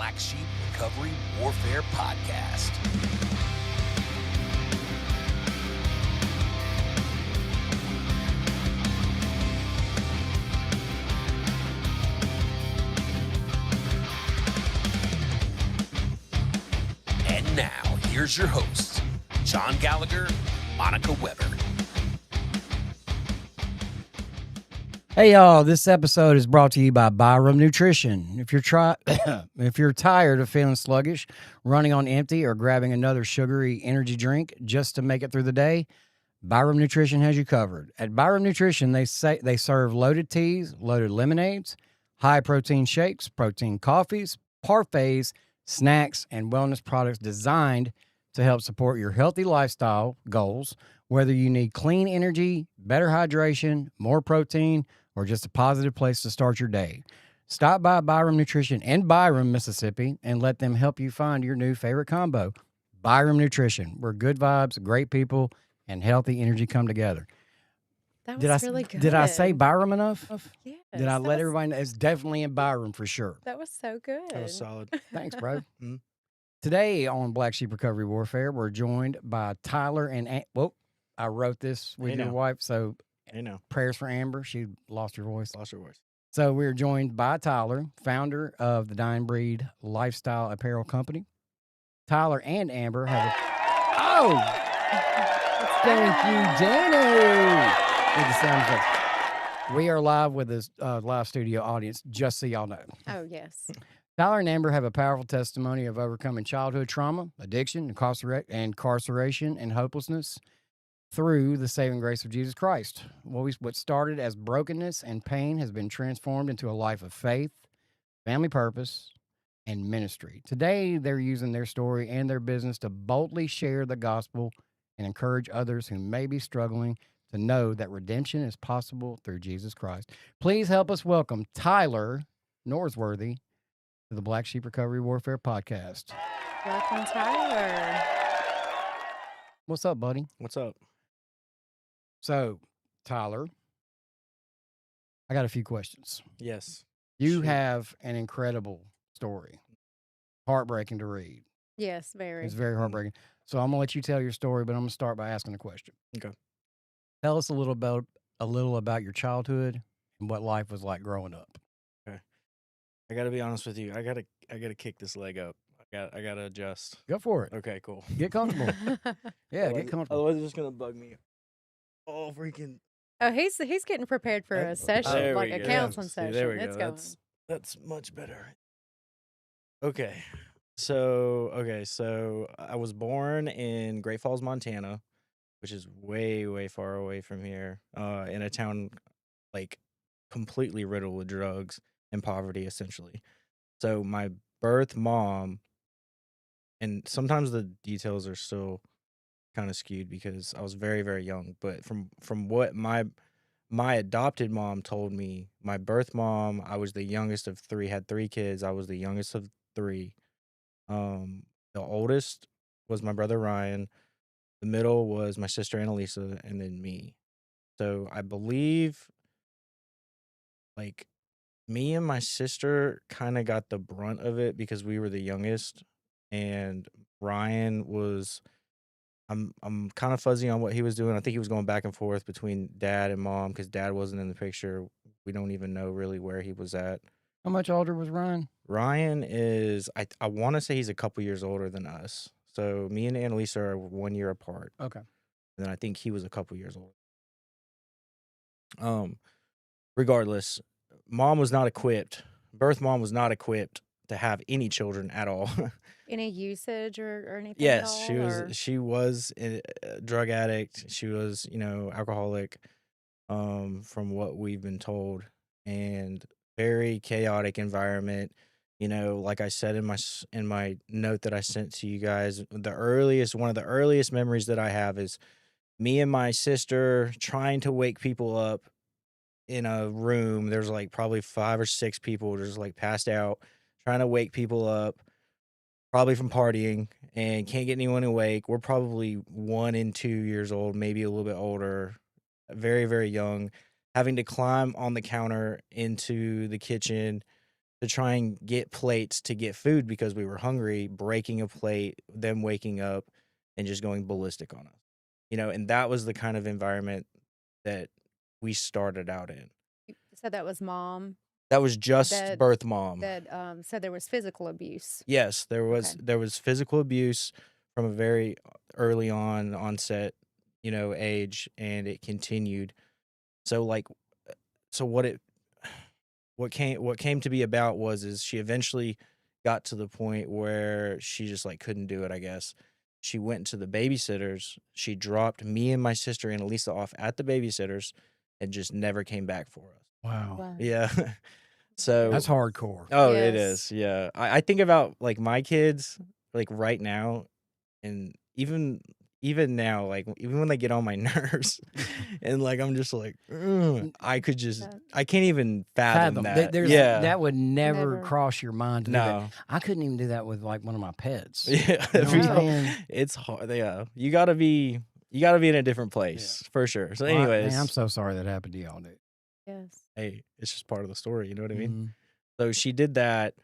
Black Sheep Recovery Warfare Podcast. And now, here's your hosts, John Gallagher, Monica Weber. Hey y'all, this episode is brought to you by Byram Nutrition. If you're tired of feeling sluggish, running on empty, or grabbing another sugary energy drink just to make it through the day, Byram Nutrition has you covered. At Byram Nutrition, they serve loaded teas, loaded lemonades, high protein shakes, protein coffees, parfaits, snacks, and wellness products designed to help support your healthy lifestyle goals, whether you need clean energy, better hydration, more protein, or just a positive place to start your day. Stop by Byram Nutrition in Byram, Mississippi, and let them help you find your new favorite combo. Byram Nutrition, where good vibes, great people, and healthy energy come together. That was really good. Did I say Byram enough? Yes. Did I let everybody know? It's definitely in Byram for sure. That was so good. That was solid. Thanks, bro. Today on Black Sheep Recovery Warfare, we're joined by Tyler and I wrote this with your wife, so prayers for Amber. She lost her voice. So we're joined by Tyler, founder of the Dying Breed Lifestyle Apparel Company. Tyler and Amber have thank you, Danny. With the sound effects. We are live with this live studio audience, just so y'all know. Oh, yes. Tyler and Amber have a powerful testimony of overcoming childhood trauma, addiction, incarceration, and hopelessness through the saving grace of Jesus Christ. What started as brokenness and pain has been transformed into a life of faith, family purpose, and ministry. Today, they're using their story and their business to boldly share the gospel and encourage others who may be struggling to know that redemption is possible through Jesus Christ. Please help us welcome Tyler Norseworthy to the Black Sheep Recovery Warfare Podcast. Welcome, Tyler. What's up, buddy? What's up? So, Tyler, I got a few questions. Yes. You Shoot. have an incredible story. Heartbreaking to read. Yes, very. It's very heartbreaking. So I'm going to let you tell your story, but I'm going to start by asking a question. Okay. Tell us a little about your childhood and what life was like growing up. Okay. I got to be honest with you. I got to kick this leg up. I got to adjust. Go for it. Okay, cool. Get comfortable. Yeah, get comfortable. Otherwise, it's just going to bug me. Oh, freaking. Oh, he's getting prepared for a session, There like we a go. counseling See, session. there we It's go. going. That's much better. Okay. So I was born in Great Falls, Montana, which is way, way far away from here, in a town like completely riddled with drugs and poverty, essentially. So my birth mom, and sometimes the details are still kind of skewed because I was very, very young. But from what my adopted mom told me, my birth mom, I was the youngest of three, had three kids. I was the youngest of three. The oldest was my brother Ryan. The middle was my sister Annalisa, and then me. So I believe, like, me and my sister kind of got the brunt of it because we were the youngest, and Ryan was. I'm kind of fuzzy on what he was doing. I think he was going back and forth between dad and mom because dad wasn't in the picture. We don't even know really where he was at. How much older was Ryan? Ryan is, I want to say he's a couple years older than us. So me and Annalisa are 1 year apart. Okay. And then I think he was a couple years older. Regardless, mom was not equipped. Birth mom was not equipped to have any children at all. Any usage or anything? Yes, at she all, was. or- She was a drug addict. She was, alcoholic. From what we've been told, and very chaotic environment. Like I said in my note that I sent to you guys, one of the earliest memories that I have is me and my sister trying to wake people up in a room. There's like probably 5 or 6 people just like passed out, trying to wake people up, probably from partying, and can't get anyone awake. We're probably 1 and 2 years old, maybe a little bit older, very, very young, having to climb on the counter into the kitchen to try and get plates to get food because we were hungry, breaking a plate, them waking up and just going ballistic on us. And that was the kind of environment that we started out in. So that was mom That was just that birth mom. that so there was physical abuse. Yes, there Okay. was physical abuse from a very early onset, age, and it continued. So like, so what came to be about is she eventually got to the point where she just like couldn't do it, I guess. She went to the babysitters. She dropped me and my sister and Elisa off at the babysitters and just never came back for us. Wow. Wow. Yeah. So That's hardcore. oh, it Yes. is. Yeah. I think about like my kids like right now, and even now, like even when they get on my nerves, and like I'm just like, "Ugh," I can't even fathom that. Yeah. That would never Never. cross your mind to do that. No. I couldn't even do that with like one of my pets. Yeah. You know what I'm No. saying? It's hard. Yeah. You gotta be in a different place for sure. So, Well, anyways, man, I'm so sorry that happened to y'all, dude. Yes. hey, it's just part of the story. You know what I mean? Mhm. So she did that.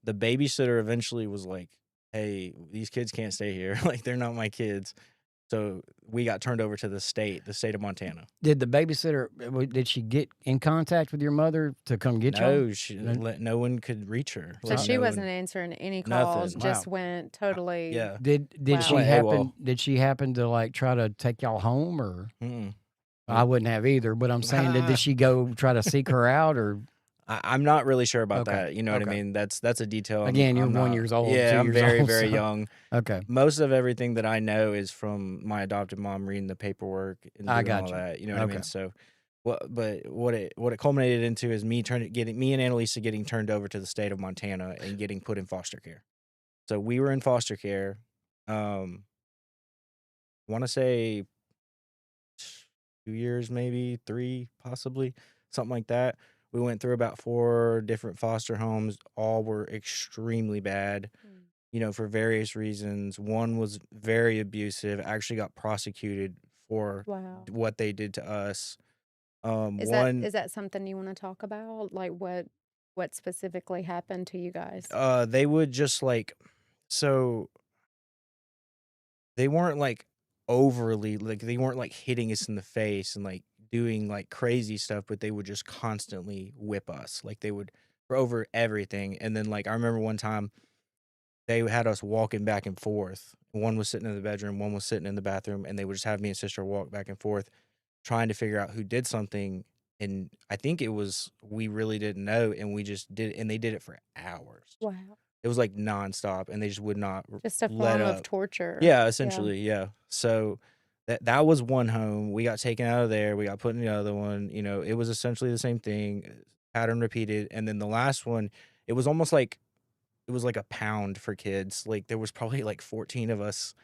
The babysitter eventually was like, "Hey, these kids can't stay here. Like they're not my kids." So we got turned over to the state of Montana. Did the babysitter? Did she get in contact with your mother to come get y'all? No, no one could reach her. So Like, she no wasn't one- answering any Nothing. calls. Just Wow. went totally. Yeah. Did Wow. she Went happen? AWOL. Did she happen to like try to take y'all home, or Mm-mm. I wouldn't have either? But I'm saying, did she go try to seek her out, or I'm not really sure about Okay, that. You know what I okay. mean? That's a detail. Again, you're I'm 1 not- years old, Yeah, 2 I'm years very, old, very so- young. okay? Most of everything that I know is from my adopted mom reading the paperwork and I doing got all you. that. You know what I mean? Okay. So, what it culminated into is me and Annalisa getting turned over to the state of Montana and getting put in foster care. So we were in foster care. I want to say 2 years, maybe 3, possibly something like that. We went through about 4 different foster homes. All were extremely bad. For various reasons. One was very abusive, actually got prosecuted for Wow. what they did to us. Is that something you want to talk about? Like what specifically happened to you guys? They would just like, so they weren't like overly, like they weren't like hitting us in the face and like doing like crazy stuff, but they would just constantly whip us. Like they would for over everything. And then like I remember one time they had us walking back and forth. One was sitting in the bedroom, one was sitting in the bathroom, and they would just have me and sister walk back and forth, trying to figure out who did something. And I think it was we really didn't know, and we just did it, and they did it for hours. Wow. It was like nonstop, and they just would not Just a let form of up. torture. Yeah, essentially, yeah. So that was one home. We got taken out of there. We got put in the other one. It was essentially the same thing, pattern repeated. And then the last one, it was almost like it was like a pound for kids. Like there was probably like 14 of us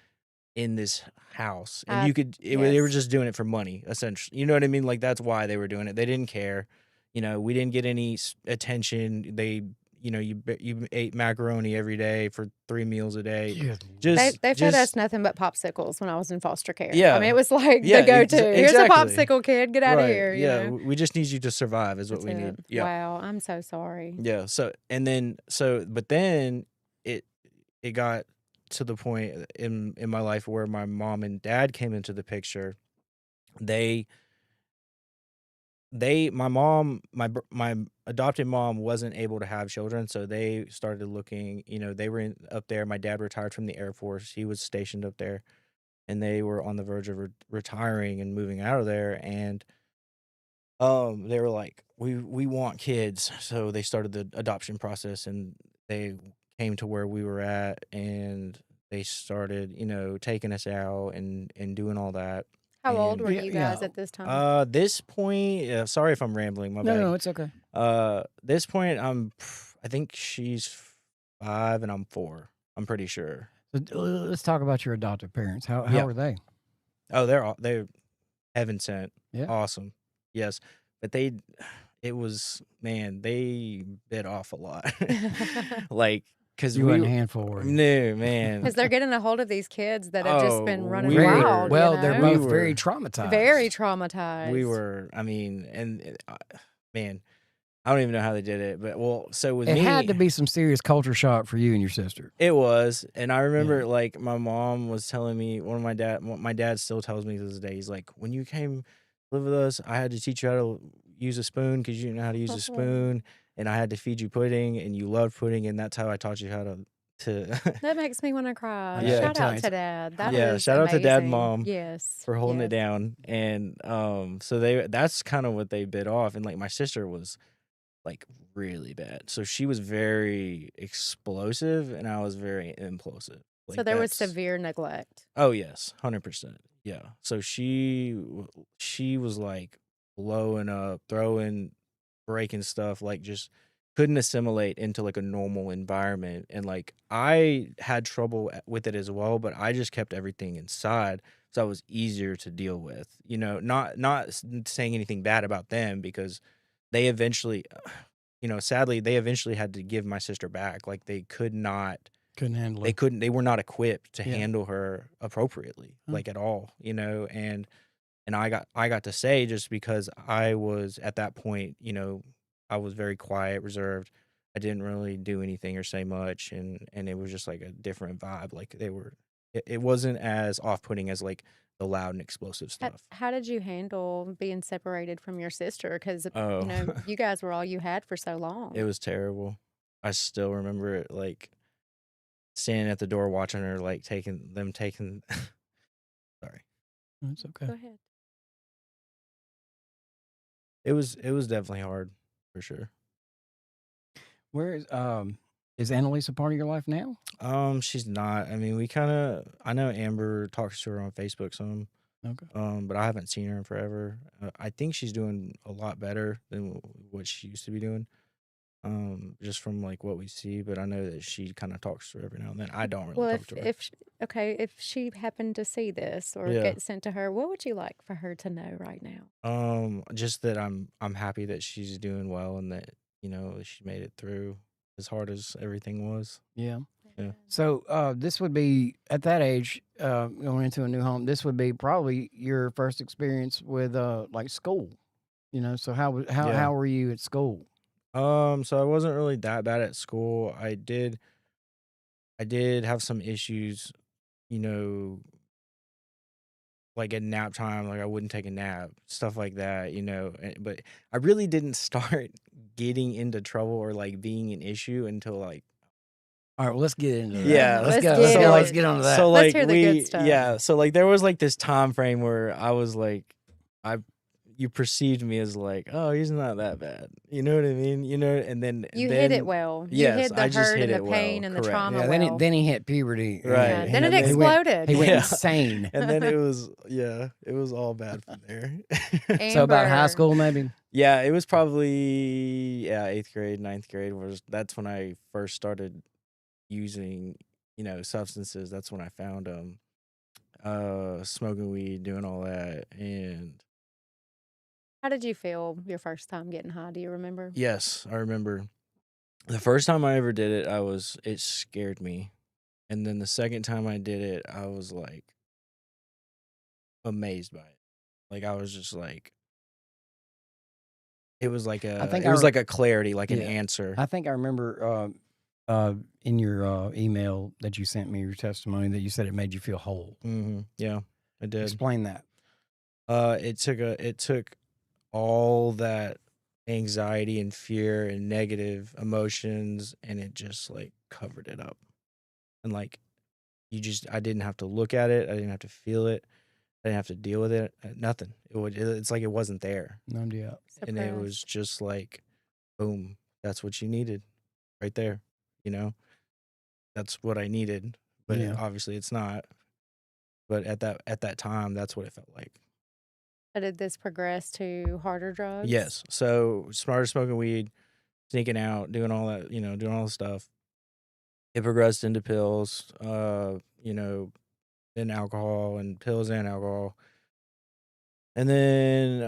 in this house, and they were yes. just doing it for money, essentially. You know what I mean? Like that's why they were doing it. They didn't care. We didn't get any attention. They, you ate macaroni every day for 3 meals a day. Good Just They fed us nothing but popsicles when I was in foster care. Yeah. I mean, it was like Yeah, the go-to. Here's a exactly. popsicle, kid. Get out right, of here. You yeah, know? we just need you to survive is what That's we need. it. Yeah. Wow. I'm so sorry. Yeah. But then it got to the point in my life where my mom and dad came into the picture. My adopted mom wasn't able to have children, so they started looking. They were up there. My dad retired from the Air Force. He was stationed up there, and they were on the verge of retiring and moving out of there. And they were like, we want kids, so they started the adoption process, and they came to where we were at, and they started, taking us out and doing all that. How old And- were Yeah, you guys yeah. at this time? This point, sorry if I'm rambling. My No, bad. no, it's okay. This point, I think she's 5 and I'm 4. I'm pretty sure. So, let's talk about your adoptive parents. How Yeah. were they? Oh, they're heaven sent. Yeah. Awesome. Yes, but they bit off a lot. Like, because You wasn't a handful, were you? no, man. Because they're getting a hold of these kids that have just been Oh, running we Very wild. well. you They're know? both We very were traumatized. very traumatized. We were, I mean, and man, I don't even know how they did it, but so with It me, had to be some serious culture shock for you and your sister. it was. And I remember like my mom was telling me, my dad still tells me to this day, he's like, when you came live with us, I had to teach you how to use a spoon because you didn't know how to use a spoon, and I had to feed you pudding, and you loved pudding, and that's how I taught you how to That makes me want to cry. Yeah. Shout out to Dad. That yeah, is shout out to Dad and amazing. Mom Yes. for holding it yes. down. And so that's kind of what they bit off. And like my sister was like really bad. So she was very explosive and I was very implosive. So Like there was that's severe neglect. Oh yes, 100%. Yeah. So she was like blowing up, throwing, breaking stuff, like just couldn't assimilate into like a normal environment. And like I had trouble with it as well, but I just kept everything inside, so it was easier to deal with. You know, not saying anything bad about them, because they eventually, sadly, they eventually had to give my sister back. Like they could not. Couldn't handle it. They were not equipped to Yeah. handle her appropriately, Hmm. like at all, and I got to say, just because I was at that point, I was very quiet, reserved. I didn't really do anything or say much, and it was just like a different vibe. Like it wasn't as off-putting as like the loud and explosive stuff. How did you handle being separated from your sister? Because, Oh, you guys were all you had for so long. it was terrible. I still remember it, like standing at the door watching her, like taking. Sorry. That's okay. Go ahead. It was definitely hard, for sure. Where is Annalise a part of your life now? She's not. I mean, I know Amber talks to her on Facebook some. Okay. But I haven't seen her in forever. I think she's doing a lot better than what she used to be doing. Just from like what we see, but I know that she kind of talks to her every now and then. I don't really talk to her. If she happened to see this or Yeah. get sent to her, what would you like for her to know right now? Just that I'm happy that she's doing well, and that she made it through as hard as everything was. Yeah. Yeah. So this would be, at that age, going into a new home, this would be probably your first experience with like school. So how were you at school? So I wasn't really that bad at school. I did have some issues, like at nap time, like I wouldn't take a nap, stuff like that, but I really didn't start getting into trouble or like being an issue until like, All right, well, let's get into that. Yeah, let's go. get Let's it. get on that. so Let's like hear the good stuff. yeah, so like there was like this time frame where I was like, you perceived me as like, oh, he's not that bad. You know what I mean? And then You hit it well. You Yes, hid the I just hurt hit and it the pain well, and the correct. trauma Yeah, well. then he hit puberty. Right. Yeah, then it he went- exploded. He went Yeah. insane. And then it was all bad from there. So about high Amber. school, maybe? Yeah, it was probably 8th grade, 9th grade that's when I first started using, substances. That's when I found smoking weed, doing all that. And How did you feel your first time getting high? Do you remember? yes, I remember the first time I ever did it, it scared me. And then the second time I did it, I was like amazed by it. Like I was just like, it was like like a clarity, like an Yeah. answer. I think I remember in your email that you sent me, your testimony, that you said it made you feel whole. Mm-hmm. Yeah, it did. Explain that. It took all that anxiety and fear and negative emotions, and it just like covered it up. And like I didn't have to look at it, I didn't have to feel it, I didn't have to deal with it, nothing. It's like it wasn't there. Numbed you out. And it was just like, boom, that's what you needed right there. That's what I needed, but Yeah. obviously it's not. But at that time, that's what it felt like. So did this progress to harder drugs? Yes. So started smoking weed, sneaking out, doing all that, doing all the stuff. It progressed into pills, then alcohol, and pills and alcohol. And then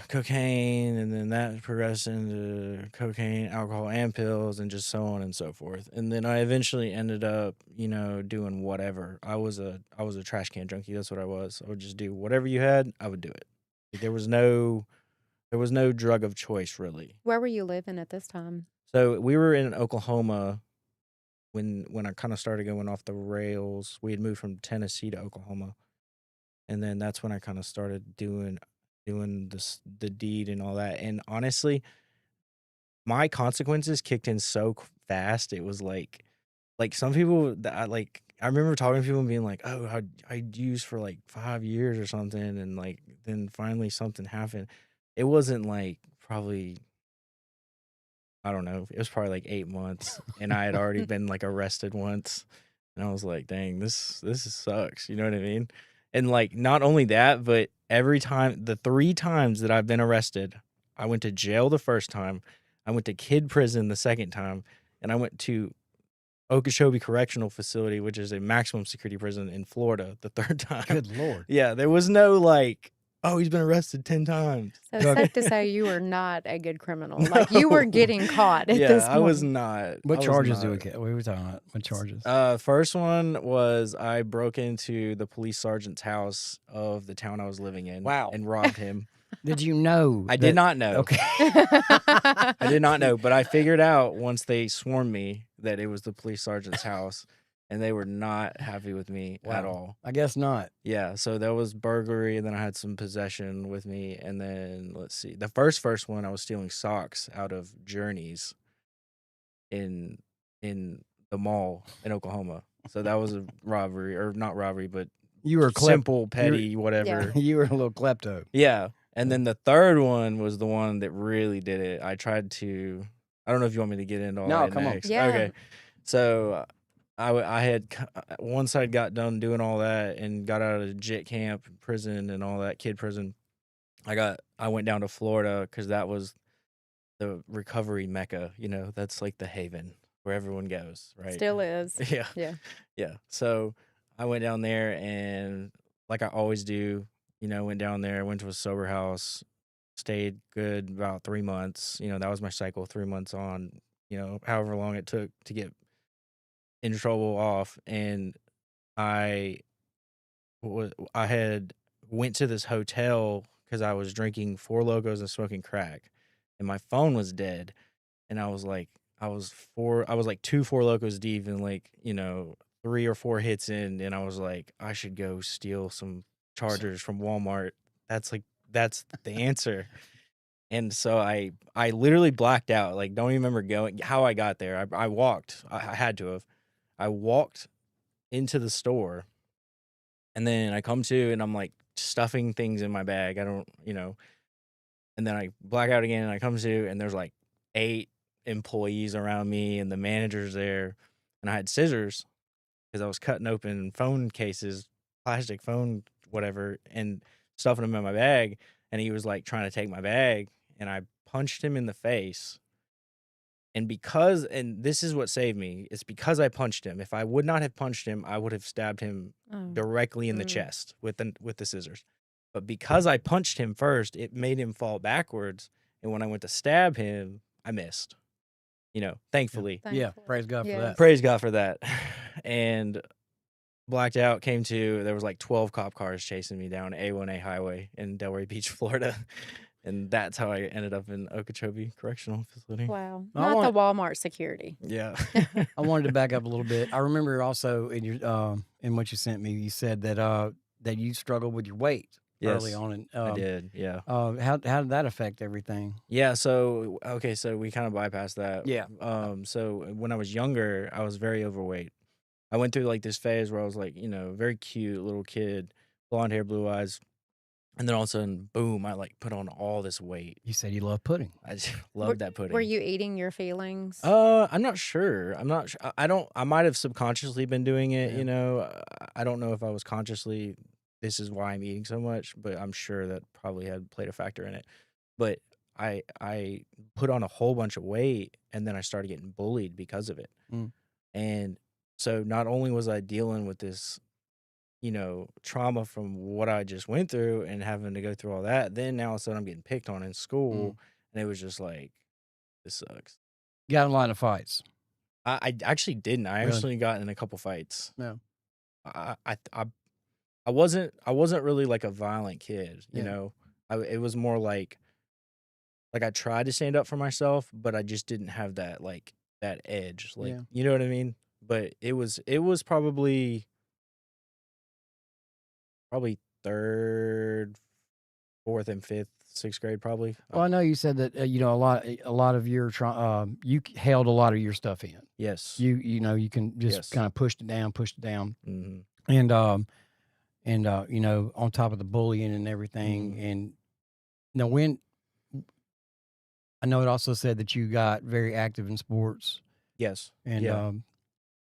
cocaine, and then that progressed into cocaine, alcohol, and pills, and just so on and so forth. And then I eventually ended up, doing whatever. I was a trash can junkie. That's what I was. I would just do whatever you had, I would do it. Like, there was no There was no drug of choice, really. Where were you living at this time? So we were in Oklahoma when I kind of started going off the rails. We had moved from Tennessee to Oklahoma, and then that's when I kind of started doing the deed and all that. And honestly, my consequences kicked in so fast. It was like some people that I remember talking to people and being like, oh, I'd use for like 5 years or something, and like then finally something happened. It wasn't like probably, I don't know, it was probably like 8 months, and I had already been like arrested once, and I was like, dang, this sucks. You know what I mean? And like not only that, but every time, the 3 times that I've been arrested, I went to jail the first time, I went to kid prison the second time, and I went to Okeechobee Correctional Facility, which is a maximum security prison in Florida, the 3rd time. Good Lord. Yeah, there was no like, oh, he's been arrested 10 times. So it's safe to say you were not a good criminal. Like you were getting caught at this point. I was not. What charges do we get? What were we talking about? What charges? First one was I broke into the police sergeant's house of the town I was living in. Wow. And robbed him. Did you know? I did not know. Okay. I did not know, but I figured out once they swarmed me that it was the police sergeant's house, and they were not happy with me at all. I guess not. Yeah, so that was burglary, and then I had some possession with me, and then let's see, the first one I was stealing socks out of Journeys in the mall in Oklahoma. So that was a robbery, or not robbery, but You were simple, petty, whatever. You were a little klepto. Yeah. And then the third one was the one that really did it. I tried to, I don't know if you want me to get into all that come next. on. Yeah. Okay. So I had, once I got done doing all that and got out of JIT camp, prison and all that, kid prison, I went down to Florida because that was the recovery mecca. You know, that's like the haven where everyone goes, right? Still is. Yeah. Yeah. Yeah. So I went down there and like I always do, you know, went down there, went to a sober house, stayed good about 3 months. You know, that was my cycle, 3 months on, you know, however long it took to get in trouble off. And I had went to this hotel because I was drinking Four Locos and smoking crack, and my phone was dead. And I was like 2 Four Locos deep and like, you know, 3 or 4 hits in, and I was like, I should go steal some chargers from Walmart. That's the answer. And so I literally blacked out. Like, don't even remember how I got there. I walked. I had to have. I walked into the store, and then I come to, and I'm like stuffing things in my bag. I don't, you know. And then I black out again, and I come to, and there's like 8 employees around me, and the manager's there, and I had scissors because I was cutting open phone cases, plastic phone, whatever, and stuffing them in my bag. And he was like trying to take my bag, and I punched him in the face. And this is what saved me, it's because I punched him. If I would not have punched him, I would have stabbed him directly in the chest with the scissors. But because I punched him first, it made him fall backwards. And when I went to stab him, I missed. You know, thankfully. Yeah, praise God for that. Praise God for that. And blacked out, came to, there was like 12 cop cars chasing me down A1A highway in Delray Beach, Florida. And that's how I ended up in Okeechobee Correctional Facility. Wow. Not the Walmart security. Yeah. I wanted to back up a little bit. I remember also in your in what you sent me, you said that that you struggled with your weight early on. And I did, yeah. How did that affect everything? Yeah, so we kind of bypassed that. Yeah. So when I was younger, I was very overweight. I went through like this phase where I was like, you know, very cute little kid, blonde hair, blue eyes. And then all of a sudden, boom, I like put on all this weight. You said you love pudding. I just loved that pudding. Were you eating your feelings? I'm not sure. I might have subconsciously been doing it, you know. I don't know if I was consciously, this is why I'm eating so much, but I'm sure that probably had played a factor in it. But I put on a whole bunch of weight, and then I started getting bullied because of it. And so not only was I dealing with this, you know, trauma from what I just went through and having to go through all that, then now all of a sudden I'm getting picked on in school, and it was just like, this sucks. You got in a line of fights. I actually didn't. I Really? actually got in a couple fights. No. I wasn't really like a violent kid, you Yeah. know. It was more like like I tried to stand up for myself, but I just didn't have that like that edge. Like Yeah. you know what I mean? But it was probably third, fourth, and fifth, sixth grade probably. Well, I know you said that a lot of your you held a lot of your stuff in. Yes. You can just Yes. kind of pushed it down, Mm-hmm. and on top of the bullying and everything. Mm-hmm. And now, when I know it also said that you got very active in sports. Yes. And yeah.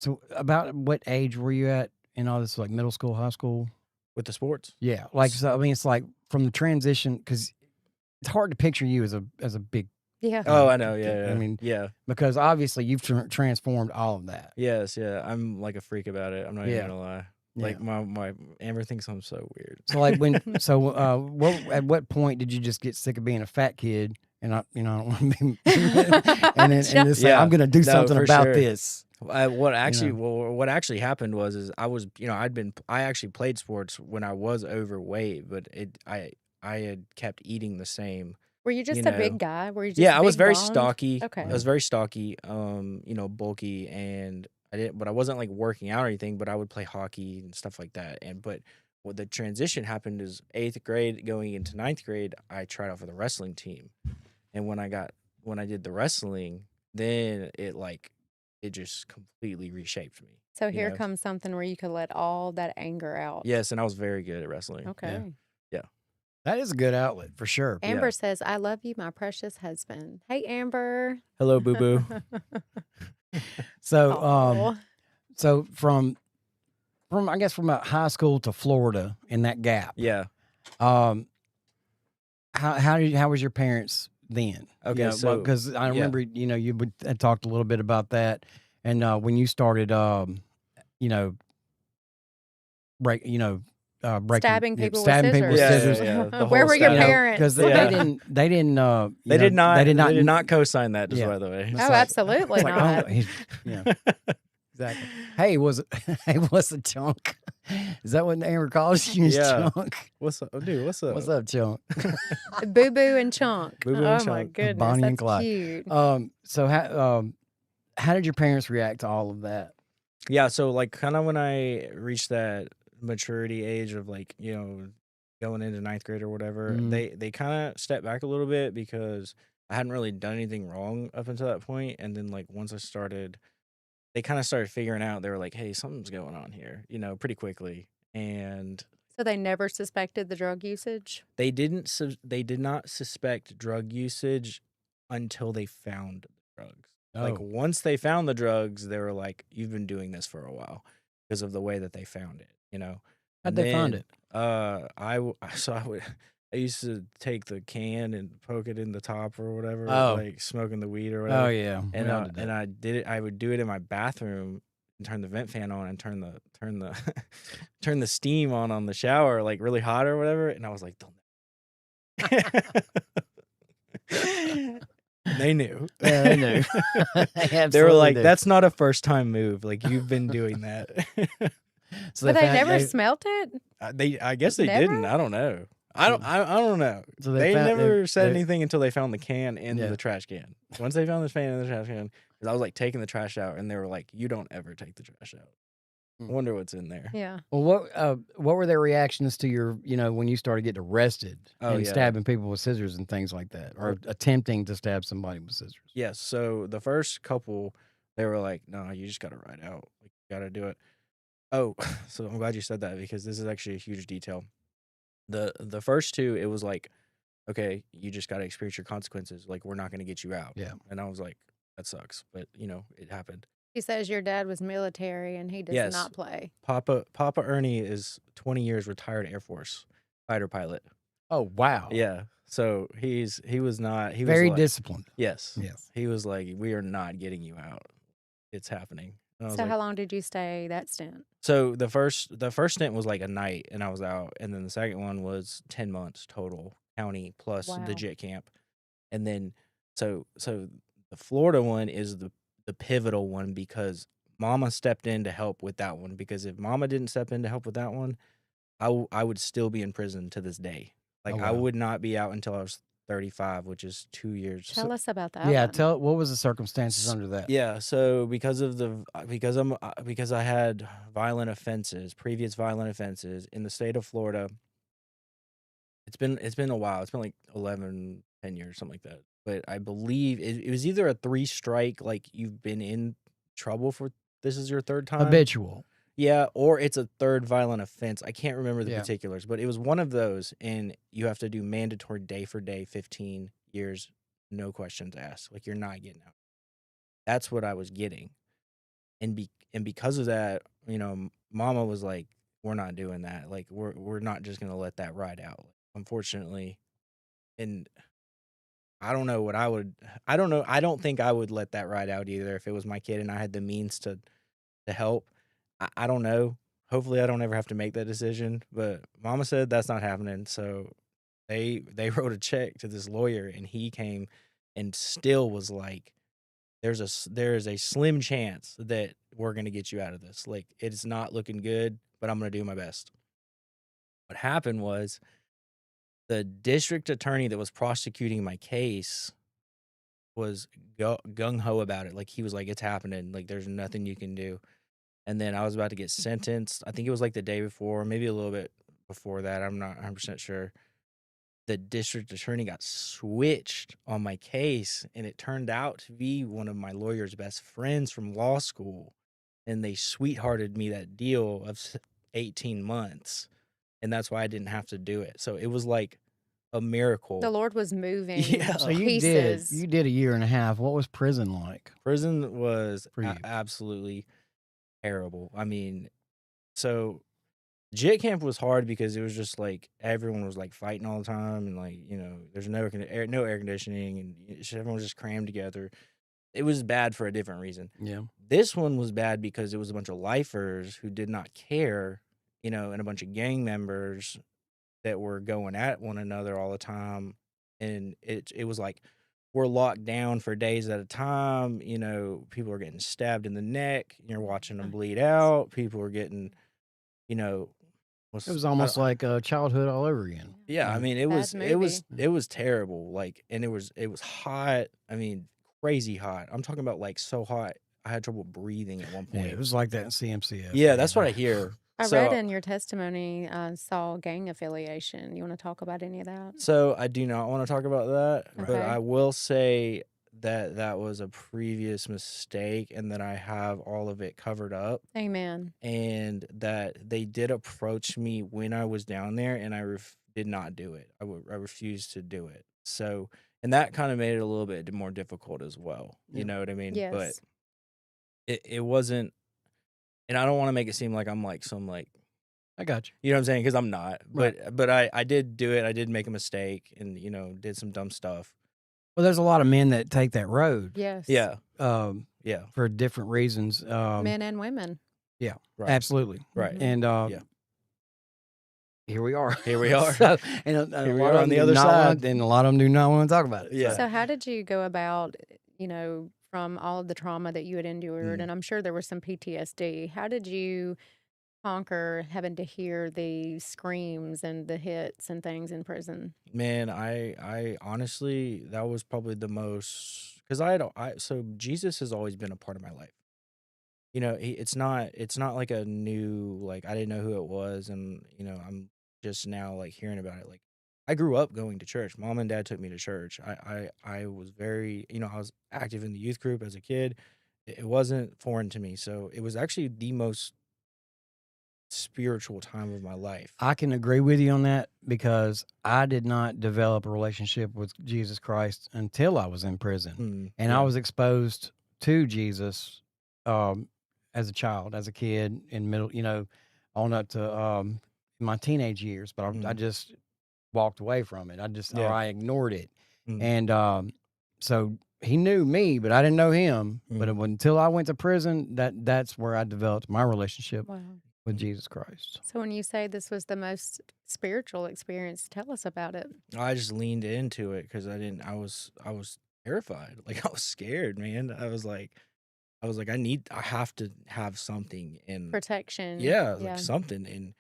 So about what age were you at in all this, like middle school, high school? With the sports? Yeah, like so. I mean, it's like from the transition, because it's hard to picture you as a big. Yeah. Oh, I know. Yeah. I mean, yeah. because obviously you've transformed all of that. Yes. Yeah. I'm like a freak about it. I'm not Yeah. even gonna lie. Like my Amber thinks I'm so weird. So like at what point did you just get sick of being a fat kid and I don't want to be and just say I'm gonna do something about this? What actually happened was I was I actually played sports when I was overweight, but I had kept eating the same. Were you just a big guy? Were you just I was very boned? stocky. Okay. I was very stocky, bulky, and I wasn't like working out or anything, but I would play hockey and stuff like that. But what the transition happened is 8th grade going into 9th grade, I tried out for the wrestling team. And when I did the wrestling, then it just completely reshaped me. So here comes something where you could let all that anger out. Yes, and I was very good at wrestling. Okay. Yeah. That is a good outlet for sure. Amber says, "I love you, my precious husband." Hey, Amber. Hello, boo boo. So, so from I guess from high school to Florida in that gap. Yeah. How was your parents then? Okay, so because I remember you had talked a little bit about that, and when you started stabbing people with scissors. Where were your parents? Because they did not co-sign that. Just by the way. Oh, absolutely not. Exactly. Hey, was a chunk? Is that what Amber calls you? Chunk. What's up, dude? What's up? What's up, chunk? Boo Boo and Chunk. Boo Boo and Chunk. My goodness, Bonnie that's and Clyde. cute. So how did your parents react to all of that? Yeah, so like kind of when I reached that maturity age of like going into 9th grade or whatever, they kind of stepped back a little bit because I hadn't really done anything wrong up until that point. And then like once they kind of started figuring out, they were like, hey, something's going on here, pretty quickly. And so they never suspected the drug usage? They did not suspect drug usage until they found the drugs. Oh. Like once they found the drugs, they were like, you've been doing this for a while because of the way that they found it, How'd they find it? I used to take the can and poke it in the top or whatever, like smoking the weed or whatever. Oh yeah, and I did it. I would do it in my bathroom and turn the vent fan on and turn the steam on the shower like really hot or whatever. And I was like, they knew. Yeah, they knew. They were like, that's not a first time move. Like you've been doing that. So but they never smelt it. I guess they didn't. I don't know. I don't know. So they never said anything until they found the can in the trash can. Once they found the can in the trash can, because I was like taking the trash out, and they were like, "You don't ever take the trash out." I wonder what's in there. Yeah. Well, what were their reactions to your, when you started getting arrested and stabbing people with scissors and things like that, or attempting to stab somebody with scissors? Yes. So the first couple, they were like, "No, you just got to ride out. Like, you got to do it." Oh, so I'm glad you said that because this is actually a huge detail. The first two, it was like, okay, you just got to experience your consequences. Like, we're not going to get you out. Yeah. And I was like, that sucks. But, it happened. He says your dad was military and he does not play. Papa Ernie is 20 years retired Air Force fighter pilot. Oh, wow. Yeah. So he was very disciplined. Yes. Yes. He was like, we are not getting you out. It's happening. So how long did you stay that stint? So the first stint was like a night and I was out, and then the second one was 10 months total, county plus the JIT camp. And then so the Florida one is the pivotal one because Mama stepped in to help with that one, because if Mama didn't step in to help with that one, I would still be in prison to this day. Like I would not be out until I was 35, which is 2 years. Tell us about that Yeah, one. what was the circumstances under that? Yeah, so because I had previous violent offenses in the state of Florida. It's been a while. It's been like 11, 10 years, something like that. But I believe it was either a 3-strike, like you've been in trouble for this is your third time. Habitual. Yeah, or it's a third violent offense. I can't remember the Yeah. particulars, but it was one of those, and you have to do mandatory day for day, 15 years, no questions asked. Like, you're not getting out. That's what I was getting. And because of that, Mama was like, we're not doing that. Like, we're not just gonna let that ride out. Unfortunately. And I don't know what I don't know. I don't think I would let that ride out either if it was my kid and I had the means to help. I don't know. Hopefully I don't ever have to make that decision, but Mama said that's not happening. So they wrote a check to this lawyer, and he came and still was like, there is a slim chance that we're going to get you out of this. Like, it's not looking good, but I'm going to do my best. What happened was the district attorney that was prosecuting my case was gung-ho about it. Like, he was like, it's happening. Like, there's nothing you can do. And then I was about to get sentenced. I think it was like the day before, maybe a little bit before that. I'm not 100% sure. The district attorney got switched on my case, and it turned out to be one of my lawyer's best friends from law school. And they sweethearted me that deal of 18 months. And that's why I didn't have to do it. So it was like a miracle. The Lord was moving. Yeah. So you pieces. did a year and a half. What was prison like? Prison was For you? absolutely terrible. I mean, so JIT camp was hard because it was just like everyone was like fighting all the time, and like, there's no air conditioning, and everyone was just crammed together. It was bad for a different reason. Yeah. This one was bad because it was a bunch of lifers who did not care, and a bunch of gang members that were going at one another all the time. And it was like, we're locked down for days at a time. People are getting stabbed in the neck. You're watching them bleed out. People are getting, It was almost like childhood all over again. yeah. I mean, it Bad was terrible. Like, and it was hot. I mean, crazy hot. I'm talking about like so hot, I had trouble breathing at one Yeah, point. it was like that in CMCF. Yeah, that's what I hear. I So- read in your testimony, saw gang affiliation. You want to talk about any of that? So I do not want to talk about that, but Okay. I will say that was a previous mistake, and that I have all of it covered up, Amen. and that they did approach me when I was down there, and I did not do it. I refused to do it. So, and that kind of made it a little bit more difficult as well. Yeah. You know what I mean? Yes. But it wasn't, and I don't want to make it seem like I'm like some like, I got you. you know what I'm saying? Because I'm not. Right. But I did do it. I did make a mistake, and did some dumb stuff. Well, there's a lot of men that take that road. Yes. Yeah. Yeah, for different reasons. Men and women. Yeah, Right. absolutely. Right. And Yeah. here we are. Here we are. So, and a Here we lot are of on them the do other not side. want- and a lot of them do not want to talk about it. Yeah. So how did you go about, from all of the trauma that you had endured, and I'm sure there was some PTSD, how did you conquer having to hear the screams and the hits and things in prison? Man, I honestly, that was probably the most, because so Jesus has always been a part of my life. It's not like a new, like, I didn't know who it was, and I'm just now like hearing about it. Like, I grew up going to church. Mom and dad took me to church. I was very, I was active in the youth group as a kid. It wasn't foreign to me. So it was actually the most spiritual time of my life. I can agree with you on that because I did not develop a relationship with Jesus Christ until I was in prison. And yeah. I was exposed to Jesus as a child, as a kid, in middle, on up to my teenage years. But I just walked away from it. Yeah. I ignored it. Mm. And so he knew me, but I didn't know him. But until I went to prison, that's where I developed my relationship Wow. with Jesus Christ. So when you say this was the most spiritual experience, tell us about it. I just leaned into it because I was terrified. Like, I was scared, man. I was like, I have to have something in Protection. Yeah, like something. And,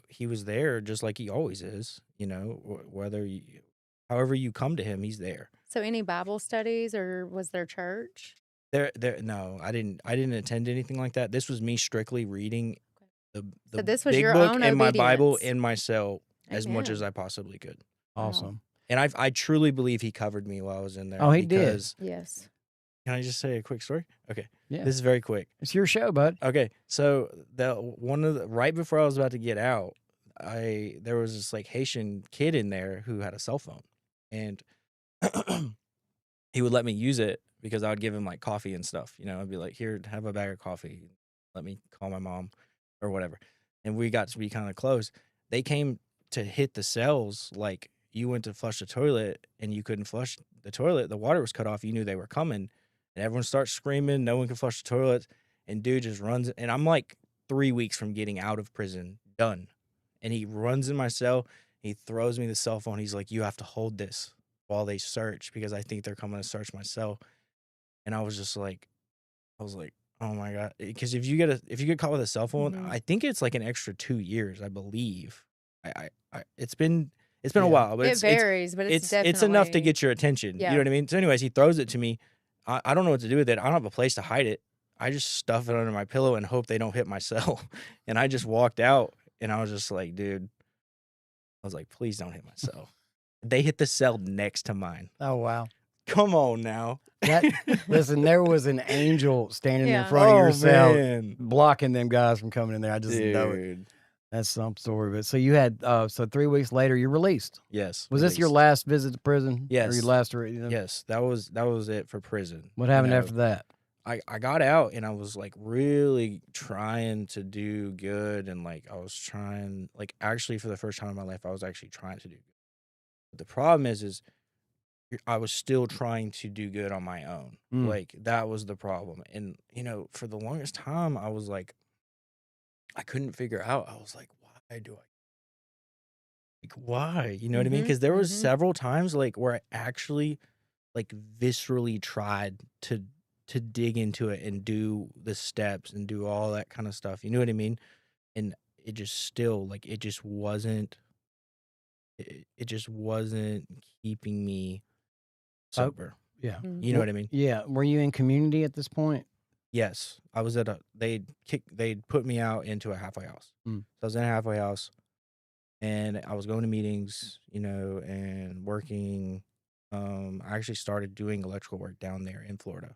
he was there just like he always is, whether however you come to him, he's there. So any Bible studies, or was there church? No, I didn't attend anything like that. This was me strictly reading the So this was big your book own and my Bible obedience. in my cell as much as Amen. I possibly could. Wow. Awesome. And I truly believe he covered me while I was in there. Oh, he did. because Yes. Can I just say a quick story? Okay. Yeah. This is very quick. It's your show, bud. Okay. So right before I was about to get out, there was this like Haitian kid in there who had a cell phone, and he would let me use it because I would give him like coffee and stuff. I'd be like, here, have a bag of coffee. Let me call my mom or whatever. And we got to be kind of close. They came to hit the cells like you went to flush the toilet and you couldn't flush the toilet. The water was cut off. You knew they were coming, and everyone starts screaming. No one can flush the toilet. And dude just runs. And I'm like 3 weeks from getting out of prison, done. And he runs in my cell. He throws me the cell phone. He's like, you have to hold this while they search because I think they're coming to search my cell. And I was like, oh my God. Because if you get caught with a cell phone, Mhm. I think it's like an extra 2 years, I believe. It's been a Yeah. while, but It varies, but it's it's enough to definitely- get your attention. You Yeah. know what I mean? So anyways, he throws it to me. I don't know what to do with it. I don't have a place to hide it. I just stuff it under my pillow and hope they don't hit my cell. And I just walked out, and I was just like, dude, I was like, please don't hit my cell. They hit the cell next to mine. Oh, wow. Come on now. Listen, there was an angel standing in Yeah. front of your cell, man. blocking them guys from coming in there. I just know it. Dude. That's some story. But so you had, 3 weeks later, you're released. Yes. Was this your released. last visit to prison? Or Yes. your last, Yes, that was it for prison. What happened after that? I got out, and I was like really trying to do good, and like I was trying, like actually for the first time in my life, I was actually trying to do good. But the problem is I was still trying to do good on my own. Mm. Like that was the problem. And for the longest time, I was like, I couldn't figure out. I was like, why do I? Like, why? You know what I mean? Mhm, Because there was mhm. several times like where I actually like viscerally tried to dig into it and do the steps and do all that kind of stuff. You know what I mean? And it just still like it just wasn't keeping me sober. Yeah. Mhm. You know what I mean? Yeah. Were you in community at this point? Yes. I was at they'd put me out into a halfway house. Mm. So I was in a halfway house, and I was going to meetings, and working. I actually started doing electrical work down there in Florida.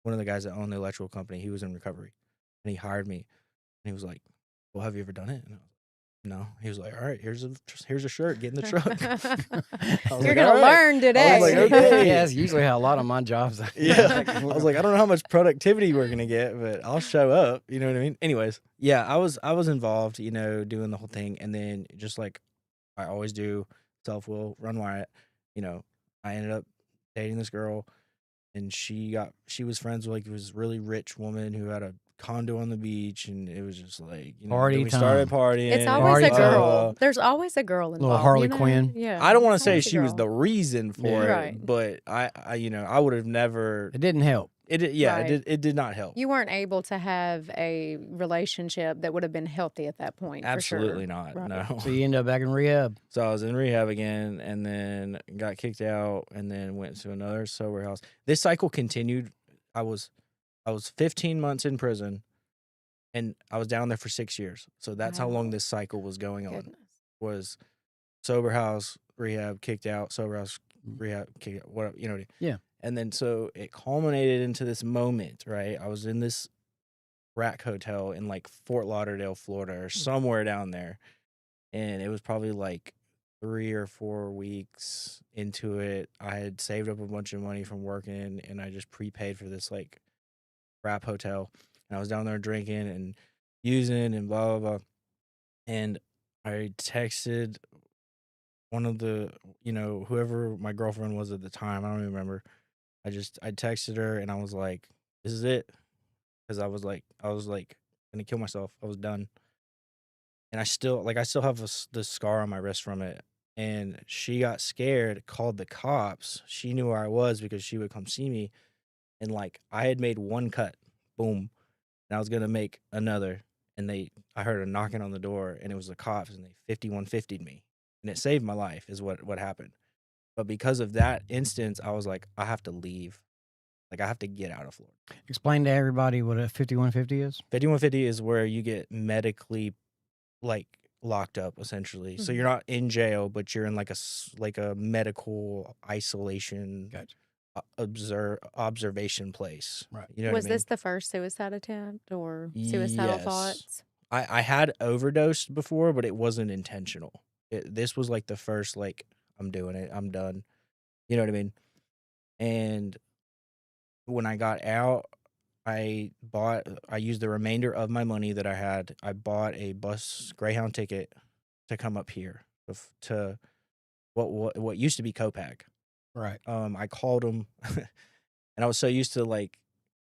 One of the guys that owned the electrical company, he was in recovery, and he hired me, and he was like, well, have you ever done it? And I was like, no. He was like, all right, here's a shirt, get in the truck. I was You're like, gonna "All right." learn today. like, "Okay." Yeah, that's usually how a lot of my jobs. Yeah. I was like, I don't know how much productivity we're gonna get, but I'll show up. You know what I mean? Anyways, yeah, I was involved, doing the whole thing, and then just like I always do, self-will, run riot. I ended up dating this girl, and she was friends with like this really rich woman who had a condo on the beach, and it was just like Party then we started time. partying. It's and always a Party time. girl. There's always a girl involved. Harley Quinn. Yeah. I don't want to it's say always a she was girl. the reason for Yeah. it, Right. but I would have never. It didn't help. Right. It did not help. You weren't able to have a relationship that would have been healthy at that point. Absolutely for sure. not. Right. No. So you end up back in rehab. So I was in rehab again, and then got kicked out, and then went to another sober house. This cycle continued. I was 15 months in prison, and I was down there for 6 years. So that's how long Wow. this cycle was going on. Goodness. Was sober house, rehab, kicked out, sober house, rehab, kicked out, whatever, Yeah. And then so it culminated into this moment, right? I was in this rack hotel in like Fort Lauderdale, Florida, or somewhere down there. And it was probably like 3 or 4 weeks into it. I had saved up a bunch of money from working, and I just prepaid for this like crap hotel. And I was down there drinking and using and blah, blah, blah. And I texted one of the, whoever my girlfriend was at the time. I don't even remember. I texted her, and I was like, this is it. Because I was like, gonna kill myself. I was done. And I still have the scar on my wrist from it. And she got scared, called the cops. She knew where I was because she would come see me. And like, I had made one cut, boom. And I was gonna make another. And I heard a knocking on the door, and it was the cops, and they 5150'd me. And it saved my life, is what happened. But because of that instance, I was like, I have to leave. Like, I have to get out of Florida. Explain to everybody what a 5150 is. 5150 is where you get medically, like, locked up, essentially. So Mhm. you're not in jail, but you're in like a medical isolation observation place. Right. You know Was what I mean? this the first suicide attempt or suicidal Yes. thoughts? I had overdosed before, but it wasn't intentional. This was like the first, like, I'm doing it. I'm done. You know what I mean? And when I got out, I used the remainder of my money that I had. I bought a bus Greyhound ticket to come up here to what used to be Copac. Right. I called them, and I was so used to, like,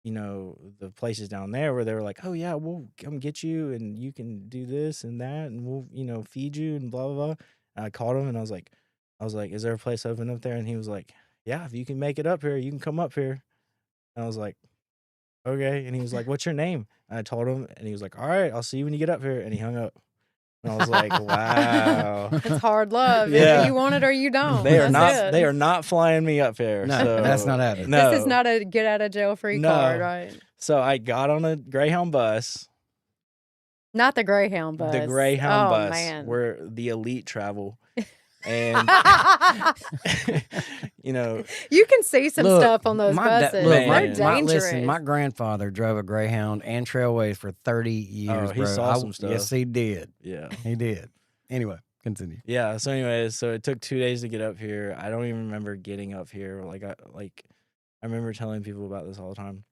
the places down there where they were like, oh yeah, we'll come get you and you can do this and that and we'll feed you and blah blah blah. And I called him and I was like, is there a place open up there? And he was like, yeah, if you can make it up here, you can come up here. And I was like, okay. And he was like, what's your name? And I told him, and he was like, all right, I'll see you when you get up here. And he hung up. And I was like, wow. It's hard love. Yeah. Either you want it or you don't. They are That's not. it. They are not flying me up here. No, so, that's not happening. No. This is not a get out of jail free No. card, right? So I got on a Greyhound bus. Not the Greyhound bus. The Greyhound oh, bus, man. where the elite travel, and You can see some Look, stuff on those buses. They're man. dangerous. My grandfather drove a Greyhound and Trailways for 30 years, he bro. saw some stuff. Yes, he did. yeah, He did. Anyway, continue. yeah. So anyways, so it took 2 days to get up here. I don't even remember getting up here. I remember telling people about this all the time,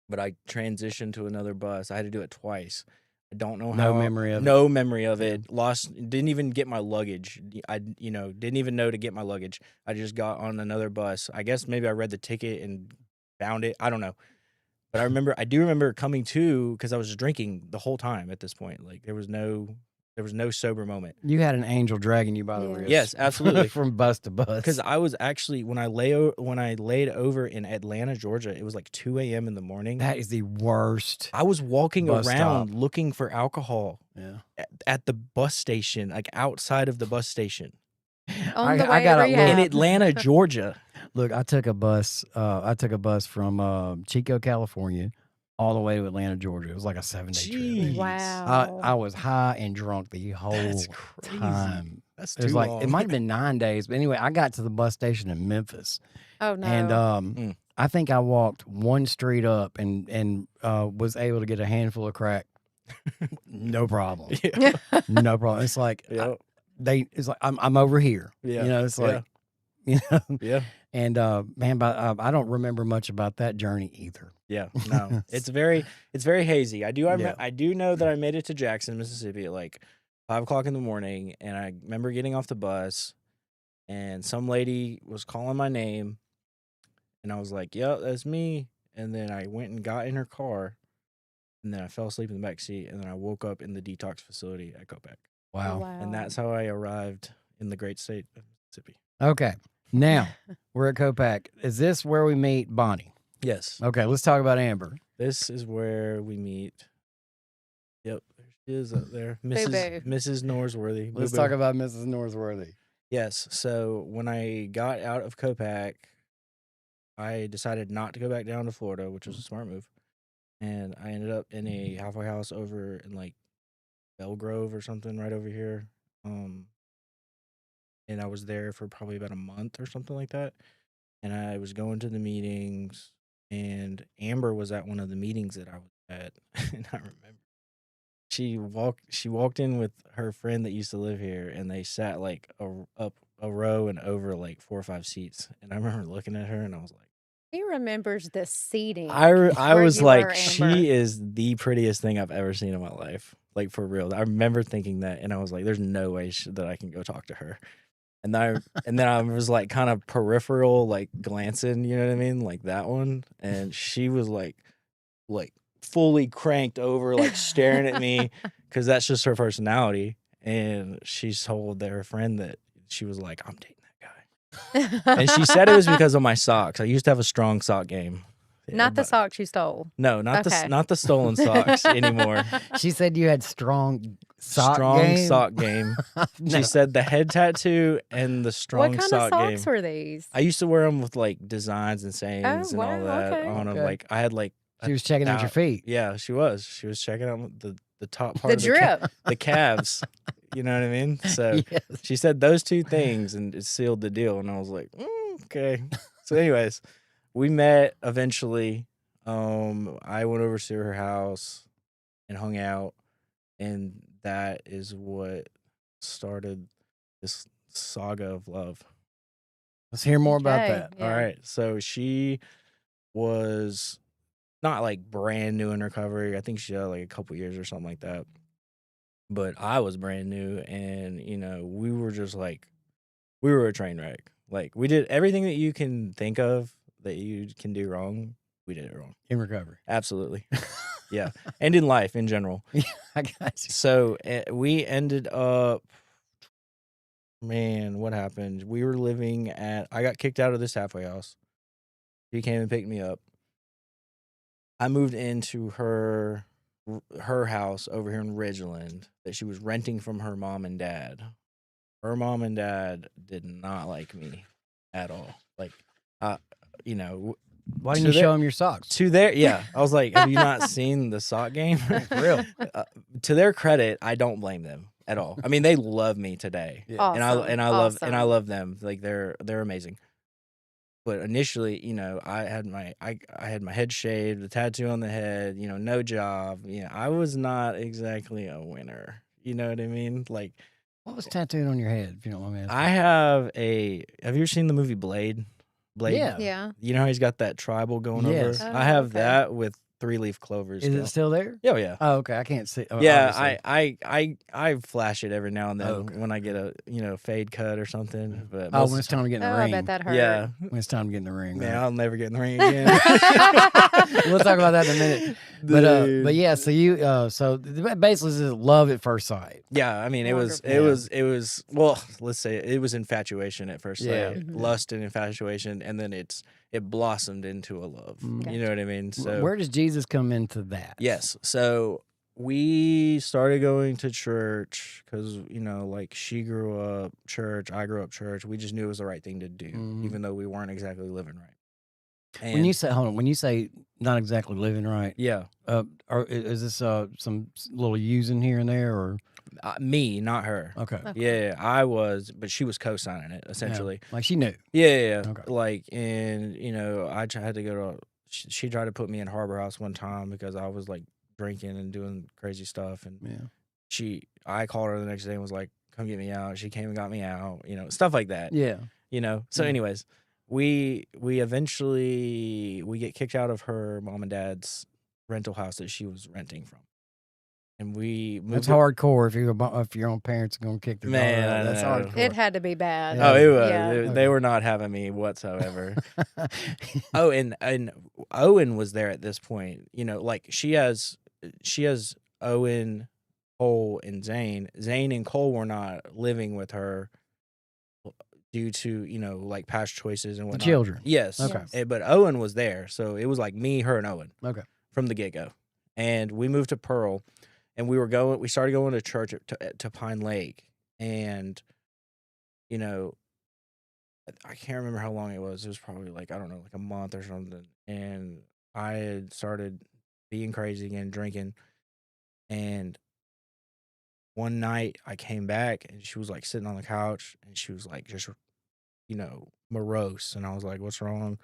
but I transitioned to another bus. I had to do it twice. I don't know how. No memory of it. No memory of it. Didn't even get my luggage. I didn't even know to get my luggage. I just got on another bus. I guess maybe I read the ticket and found it. I don't know. But I do remember coming to, because I was drinking the whole time at this point. Like, there was no sober moment. You had an angel dragging you by the Yeah. wrist. Yes, absolutely. From bus to bus. Because I was actually, when I laid over in Atlanta, Georgia, it was like 2 a.m. in the morning. That is the worst. I was walking Bus around stop. looking for alcohol Yeah. at the bus station, like outside of the bus station On the I way got to a rehab. in Atlanta, Georgia. Look, I took a bus. I took a bus from Chico, California, all the way to Atlanta, Georgia. It was like a 7-day Jeez. trip. Wow. I was high and drunk the whole That's crazy. time. That's It was too like long. it might have been 9 days, but anyway, I got to the bus station in Memphis, Oh, no. and I think I walked one street up and was able to get a handful of crack, no problem, Yeah. no problem. It's like Yep. it's like I'm over here, Yeah. you know. It's Yeah. like Yeah. and man, but I don't remember much about that journey either. Yeah. No. It's very hazy. I do know that I made it to Jackson, Mississippi at like 5 o'clock in the morning, and I remember getting off the bus and some lady was calling my name, and I was like, "Yep, that's me." And then I went and got in her car, and then I fell asleep in the back seat, and then I woke up in the detox facility at Copac. Wow. And that's how I arrived in the great state of Mississippi. Okay, now we're at Copac. Is this where we meet Bonnie? Yes. Okay, let's talk about Amber. This is where we meet. Yep, there she is up there. Boo-boo. Mrs. Norseworthy. Let's Boo-boo. talk about Mrs. Norseworthy. Yes. So when I got out of Copac, I decided not to go back down to Florida, which was a smart move. And I ended up in a halfway house over in like Belgrove or something right over here. And I was there for probably about a month or something like that. And I was going to the meetings, and Amber was at one of the meetings that I was at. And I remember she walked in with her friend that used to live here, and they sat like up a row and over like 4 or 5 seats. And I remember looking at her, and I was like, He remembers the seating. I where was you like, were, Amber. she is the prettiest thing I've ever seen in my life. Like, for real. I remember thinking that, and I was like, there's no way that I can go talk to her. And then I was like kind of peripheral, like glancing, you know what I mean? Like that one. And she was like fully cranked over, like staring at me, because that's just her personality. And she told her friend that she was like, I'm dating that guy. And she said it was because of my socks. I used to have a strong sock game. Not the but- socks you stole. No, not Okay. not the stolen socks anymore. She said you had strong sock Strong game. sock game. No. She said the head tattoo and the strong What kind sock of socks game. were these? I used to wear them with like designs and sayings and all wow, that okay. on them. Okay. Like I had like She was checking out your feet. Yeah, she was. She was checking out the top part The of drip. the calves. You know what I mean? So Yes. she said those two things and it sealed the deal. And I was like, okay. So, anyways, we met eventually. I went over to her house and hung out, and that is what started this saga of love. Let's hear more about Okay, that. yeah. All right. So she was not like brand new in recovery. I think she had like a couple years or something like that. But I was brand new, and we were just like, we were a train wreck. Like we did everything that you can think of that you can do wrong. We did it wrong. In recovery. Absolutely. Yeah. And in life in general. I got you. So we ended up, man, what happened? We were living I got kicked out of this halfway house. She came and picked me up. I moved into her house over here in Ridgeland that she was renting from her mom and dad. Her mom and dad did not like me at all. Like, Why To didn't you their- show them your socks? I was like, have you not seen the sock game? For real. To their credit, I don't blame them at all. I mean, they love me today. Yeah. Awesome. And I love awesome. them. Like they're amazing. But initially, I had my head shaved, a tattoo on the head, no job. I was not exactly a winner. You know what I mean? Like What was tattooed on your head, if you don't mind me asking? I have you ever seen the movie Blade? Yeah. Yeah. You know how he's got that tribal going Yes. over? Oh, I have okay. that with 3-leaf clovers. Is still. it still there? Oh yeah. Oh, okay. I can't see. Yeah, obviously. I flash it every now and then Oh, okay. when I get a fade cut or something. But Oh, most when of it's time to get in the Oh, I ring. bet that hurt. yeah, When it's time to get in the ring. man, right? I'll never get in the ring again. We'll talk about that in a minute. Dude. But yeah, so you basically this is love at first sight. Yeah, I mean, it was well, let's say it was infatuation at first Yeah. sight, Mhm. lust and infatuation, and then it blossomed into a love. Mm. You know what I mean? So Where does Jesus come into that? yes, so we started going to church because like she grew up church, I grew up church. We just knew it was the right thing to do, Mhm. even though we weren't exactly living right. And When you say not exactly living right, yeah, is this some little using here and there or me, not her. okay? Okay. Yeah, I was, but she was co-signing it Yeah. essentially. Like she knew. Yeah. Okay. Like, and had to go to. She tried to put me in Harbor House one time because I was like drinking and doing crazy stuff, and Yeah. I called her the next day and was like, "Come get me out." She came and got me out. Stuff like that. Yeah. So, Yeah. anyways, we eventually we get kicked out of her mom and dad's rental house that she was renting from, and we moved. That's hardcore if your own parents are gonna kick their Man, daughter out. I That's know. hardcore. It had to be bad. Yeah. Oh, it was. Yeah. They were not having me whatsoever. Oh, and Owen was there at this point. Like she has Owen, Cole, and Zane. Zane and Cole were not living with her due to like past choices and The whatnot. children. Yes. Okay. But Owen was there, so it was like me, her, and Owen Okay. from the get go. And we moved to Pearl, and we started going to church to Pine Lake, and I can't remember how long it was. It was probably like, I don't know, like a month or something. And I had started being crazy again, drinking. And one night I came back and she was like sitting on the couch and she was like just, morose. And I was like, what's wrong?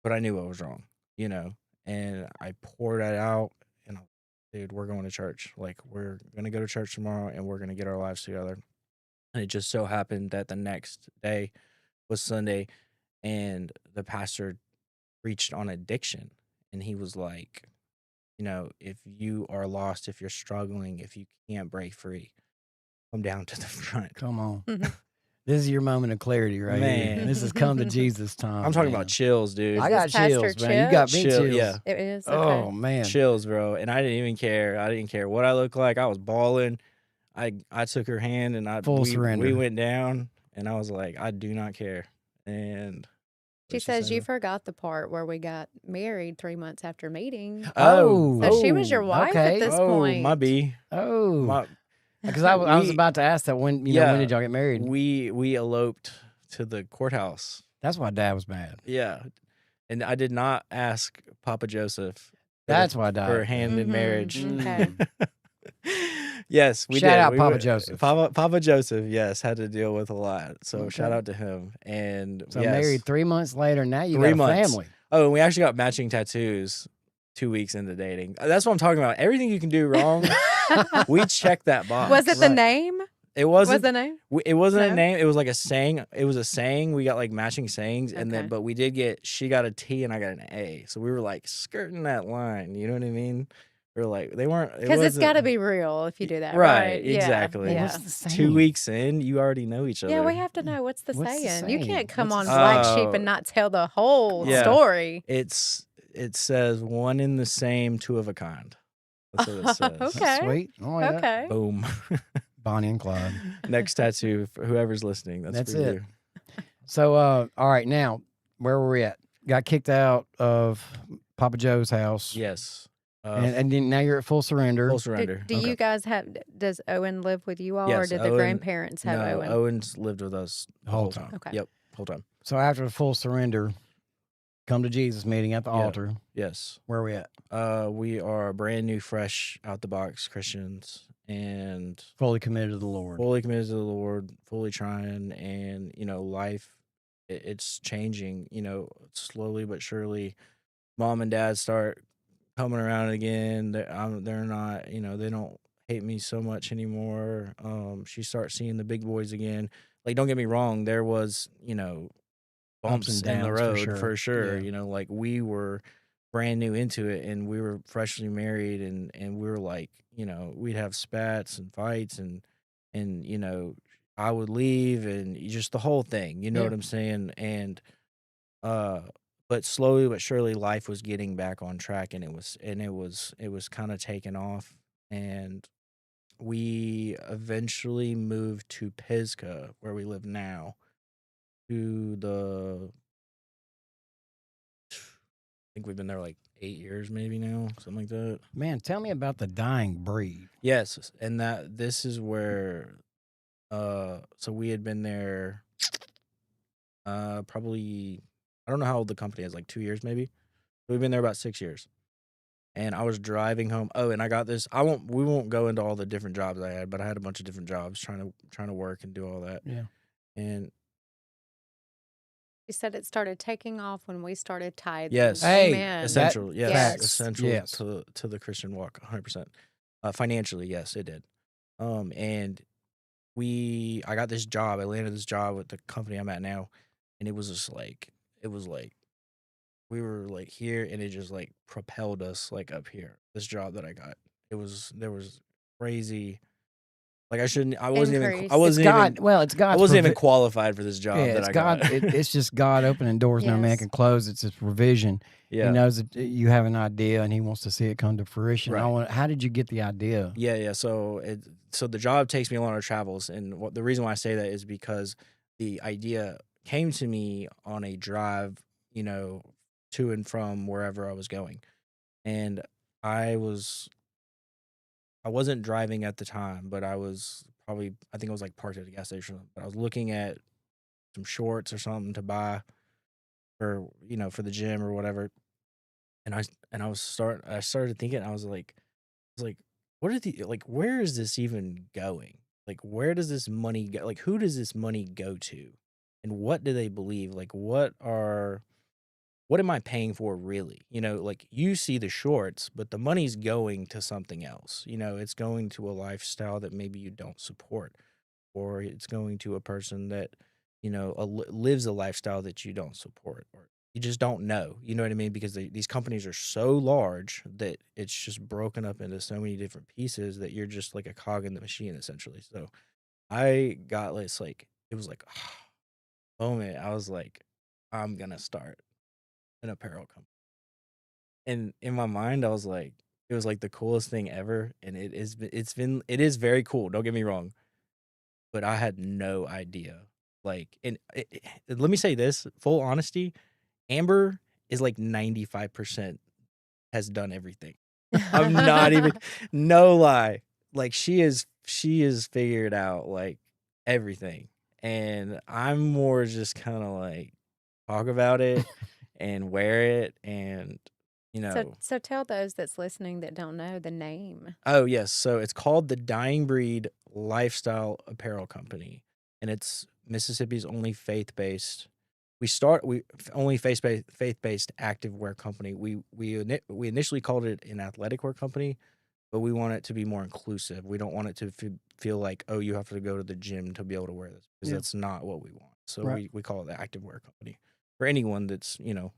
But I knew what was wrong, and I poured that out and dude, we're going to church. Like, we're going to go to church tomorrow and we're going to get our lives together. And it just so happened that the next day was Sunday, and the pastor preached on addiction. And he was like, if you are lost, if you're struggling, if you can't break free, come down to the front. Come on. Mhm. This is your moment of clarity right here. Man. This has come to Jesus time. I'm talking man. about chills, dude. I got This Pastor chills, man. You got me Chill, chills. yeah. It is. Oh Okay. man. Chills, bro. And I didn't even care. I didn't care what I looked like. I was bawling. I took her hand and Full we surrender. went down, and I was like, I do not care. And She What'd says say, you though? forgot the part where we got married 3 months after meeting. Oh, So she was your wife at okay. this oh, my point. B. Oh, My, because I was we, about to ask that when when yeah, did y'all get married? we eloped to the courthouse. That's why Dad was mad. Yeah. And I did not ask Papa Joseph That's why Dad for was hand mad. in marriage. Okay. Yes, we Shout did. out We Papa were- Joseph. Papa Joseph, yes, had to deal with a lot. So Okay. shout out to him. And So yes, married 3 months later. Now you 3 got a months. family. Oh, and we actually got matching tattoos 2 weeks into dating. That's what I'm talking about. Everything you can do wrong, we checked that box. Was it the Right. name? It Was wasn't. the name? It wasn't a No? name. It was like a saying. It was a saying. We got like matching sayings, and Okay. then but we did get. She got a T and I got an A, so we were like skirting that line. You know what I mean? We were like they weren't. Because it's got to be real if you do that, right. right? Yeah, Exactly. Yeah. What's the saying? 2 weeks in, you already know each other. Yeah, we have to know what's the What's the saying. You saying? can't come What's on the Black saying? Sheep and not tell the whole Yeah. story. It says one in the same, two of a kind. That's what it says. Okay. That's sweet. I like that. Okay. Boom. Bonnie and Clyde. Next tattoo for whoever's listening. That's for it. you. So, all right, now where were we at? Got kicked out of Papa Joe's house. Yes. And then now you're at full surrender. Full Do, surrender. do you guys have? Does Owen live with you all, or Yes, did the Owen- grandparents have No, Owen? Owen's lived with us The whole time. Okay. Yep, whole time. So after the full surrender, come to Jesus meeting at the Yeah. altar. Yes. Where are we at? We are brand new, fresh, out the box Christians, and Fully committed to the Lord. fully committed to the Lord, fully trying, and life, it's changing. Slowly but surely. Mom and Dad start coming around again. They're not. They don't hate me so much anymore. She starts seeing the big boys again. Like, don't get me wrong, there was bumps and in the downs, road for sure. Yeah. Like we were brand new into it, and we were freshly married, and we were like, we'd have spats and fights, and I would leave, and just the whole thing. You know Yeah. what I'm saying? And but slowly but surely, life was getting back on track, and it was kind of taking off, and we eventually moved to Pisgah, where we live now, I think we've been there like 8 years, maybe now, something like that. Man, tell me about the dying breed. Yes, and this is where, so we had been there, probably, I don't know how old the company is, like 2 years maybe. We've been there about 6 years, and I was driving home. Oh, and I got this. We won't go into all the different jobs I had, but I had a bunch of different jobs trying to work and do all that. Yeah. And You said it started taking off when we started tithing. yes, Hey, Amen. essential, yes, Yes. essential Yes. to the Christian walk, 100%. Financially, yes, it did. And I got this job. I landed this job with the company I'm at now, and it was just like we were like here, and it just like propelled us like up here. This job that I got, there was crazy. Like I wasn't Increase. It's God. Well, it's I God's wasn't even provi- qualified for this job Yeah, that it's I God. got. It's just God opening doors no man Yes. can close. It's His provision. Yeah. He knows that you have an idea, and He wants to see it come to fruition. Right. How did you get the idea? Yeah. So the job takes me a lot of travels, and the reason why I say that is because the idea came to me on a drive, to and from wherever I was going, and I wasn't driving at the time, but I think I was like parked at a gas station, but I was looking at some shorts or something to buy for for the gym or whatever, and I started thinking, I was like, what are where is this even going? Like, where does this money go? Like, who does this money go to? And what do they believe? Like, what am I paying for really? Like, you see the shorts, but the money's going to something else. It's going to a lifestyle that maybe you don't support, or it's going to a person that, lives a lifestyle that you don't support, or you just don't know. You know what I mean? Because these companies are so large that it's just broken up into so many different pieces that you're just like a cog in the machine, essentially. So I got this, like, it was like, moment. I was like, I'm going to start an apparel company. And in my mind, I was like, it was like the coolest thing ever. And it is very cool. Don't get me wrong. But I had no idea. Like, and let me say this, full honesty, Amber is like 95% has done everything. I'm not even, no lie. Like she is figured out like everything. And I'm more just kind of like talk about it and wear it and, you So, know. so tell those that's listening that don't know the name. Oh, yes. So it's called the Dying Breed Lifestyle Apparel Company. And it's Mississippi's only faith-based. Only faith-based active wear company. We initially called it an athletic wear company, but we want it to be more inclusive. We don't want it to feel like, oh, you have to go to the gym to be able to wear this, because that's not what we want. So Right. we call it the active wear company for anyone that's,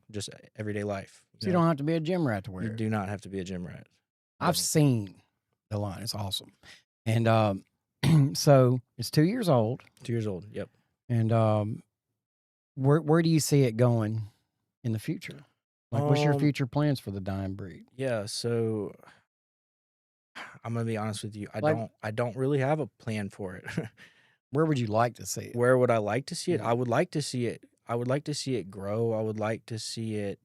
just everyday life. So you don't have to be a gym rat to wear You it. do not have to be a gym rat. I've seen the line. It's awesome. And so it's 2 years old. 2 years old. Yep. And where do you see it going in the future? Like, what's your future plans for the Dying Breed? Yeah, so I'm gonna be honest with you. Like- I don't really have a plan for it. Where would you like to see it? Where would I like to see it? Yeah. I would like to see it. I would like to see it grow. I would like to see it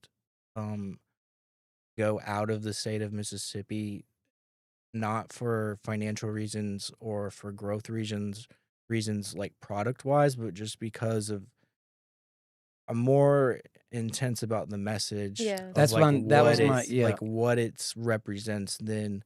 go out of the state of Mississippi, not for financial reasons or for growth reasons like product wise, but just because of I'm more intense about the message. Yeah. of, That's like, fun. That was what my- it- yeah. like what it represents than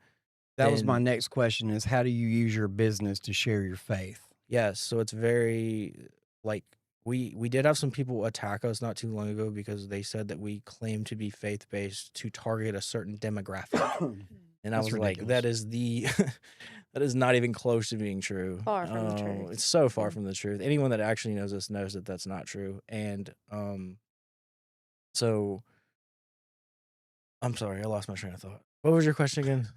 That was my then- next question: is how do you use your business to share your faith? Yes, so it's very like we did have some people attack us not too long ago because they said that we claim to be faith-based to target a certain demographic. And I That's was like, that is that is not even close to being true. Far from the truth. It's so far Yeah. from the truth. Anyone that actually knows us knows that that's not true. And so I'm sorry, I lost my train of thought. What was your question again?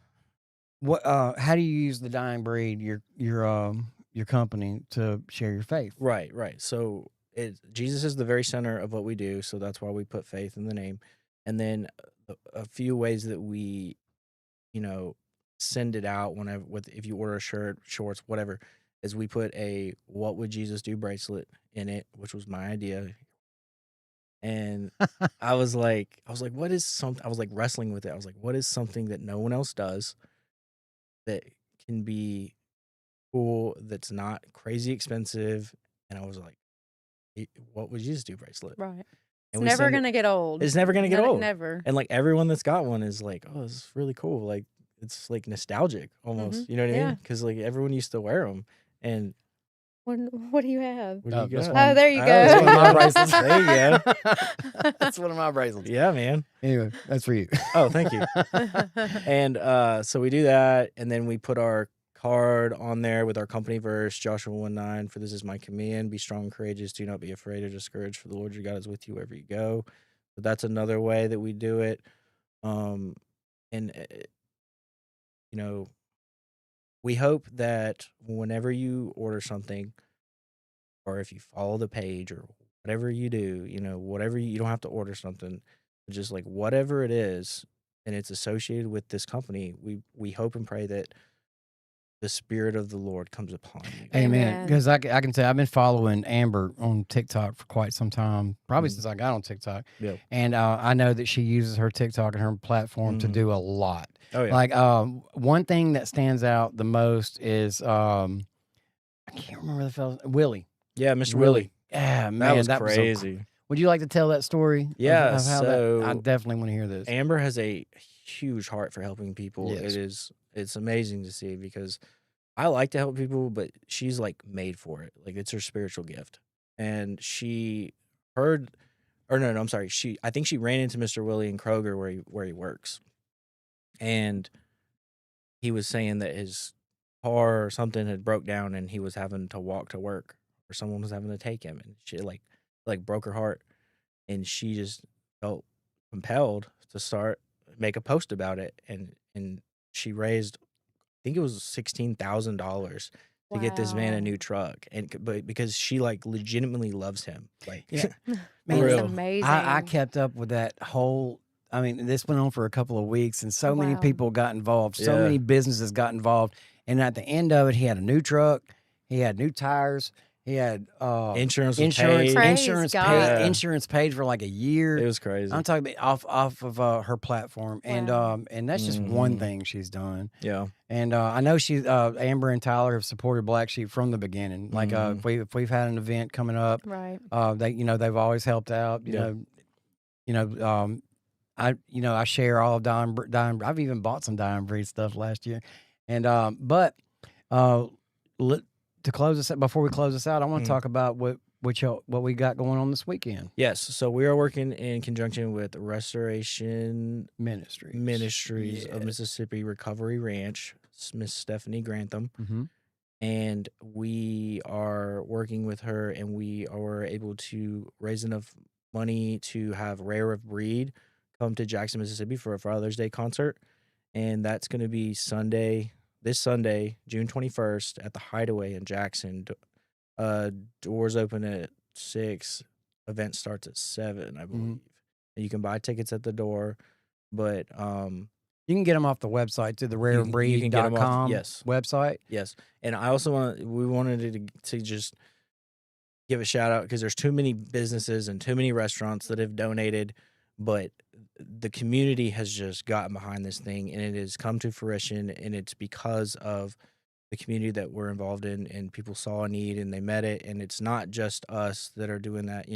What? How do you use the Dying Breed, your company, to share your faith? Right. So Jesus is the very center of what we do, so that's why we put faith in the name. And then a few ways that we, send it out if you order a shirt, shorts, whatever, is we put a "What would Jesus do" bracelet in it, which was my idea. And I was like, what is something? I was like wrestling with it. I was like, what is something that no one else does that can be cool, that's not crazy expensive? And I was like, what would Jesus do bracelet? Right. It's And we never send it- going to get old. It's never gonna get old. Never. And like everyone that's got one is like, oh, this is really cool. Like it's like nostalgic almost. You know what I Yeah. mean? Because like everyone used to wear them. And What do you have? what do you That's got? one- Oh, there you that's go. one of my bracelets. There you go. That's one of my bracelets. Yeah, man. Anyway, that's for you. Oh, thank you. And so we do that, and then we put our card on there with our company verse, Joshua 1:9. For this is my command: be strong and courageous. Do not be afraid or discouraged. For the Lord your God is with you wherever you go. So that's another way that we do it. And we hope that whenever you order something, or if you follow the page or whatever you do, whatever you don't have to order something, just like whatever it is, and it's associated with this company, we hope and pray that the Spirit of the Lord comes upon you. Amen. Amen. Because I can say I've been following Amber on TikTok for quite some time, probably Mhm. since I got on TikTok. Yep. And I know that she uses her TikTok and her platform to Mhm. do a lot. Oh yeah. Like one thing that stands out the most is I can't remember the fellow's Willie. Yeah, Mr. Willie. Yeah, man, That was so crazy. cool. Would you like to tell that story? Yeah, of how so- I definitely want to hear this. Amber has a huge heart for helping people. Yes. It's amazing to see, because I like to help people, but she's like made for it. Like it's her spiritual gift. And I think she ran into Mr. Willie in Kroger where he works. And he was saying that his car or something had broke down and he was having to walk to work, or someone was having to take him, and she like broke her heart. And she just felt compelled to make a post about it, and she raised, I think it was $16,000 to get this man a Wow. new truck, but because she like legitimately loves him, like Yeah. That's Man, real. amazing. I kept up with that whole. I mean, this went on for a couple of weeks, and so many Wow. people got involved. So Yeah. many businesses got involved, and at the end of it, he had a new truck, he had new tires, He had Insurance was insurance, paid. Praise insurance God. paid, Yeah. insurance paid for like a year. It was crazy. I'm talking about off of her platform, Wow. and that's just one Mhm. thing she's done. Yeah. And I know Amber and Tyler have supported Black Sheep from the beginning. Like Mhm. if we've had an event coming up, Right. they've always helped out. Yep. I share all of Dime. I've even bought some Dime Breed stuff last year, and to close this before we close this out, I want to Mhm. talk about what we got going on this weekend. Yes. So we are working in conjunction with Restoration Ministries of Yes. Mississippi Recovery Ranch, Miss Stephanie Grantham. Mm-hmm. And we are working with her, and we are able to raise enough money to have Rare of Breed come to Jackson, Mississippi for a Father's Day concert. And that's going to be this Sunday, June 21st at the Hideaway in Jackson. Doors open at 6. Event starts at 7, I believe. And you can buy tickets at the door, but you can get them off the website to the you can get 'em off- rarebreed.com yes. website. Yes. And I also we wanted to just give a shout out because there's too many businesses and too many restaurants that have donated, but the community has just gotten behind this thing, and it has come to fruition, and it's because of the community that we're involved in, and people saw a need and they met it. And it's not just us that are doing that.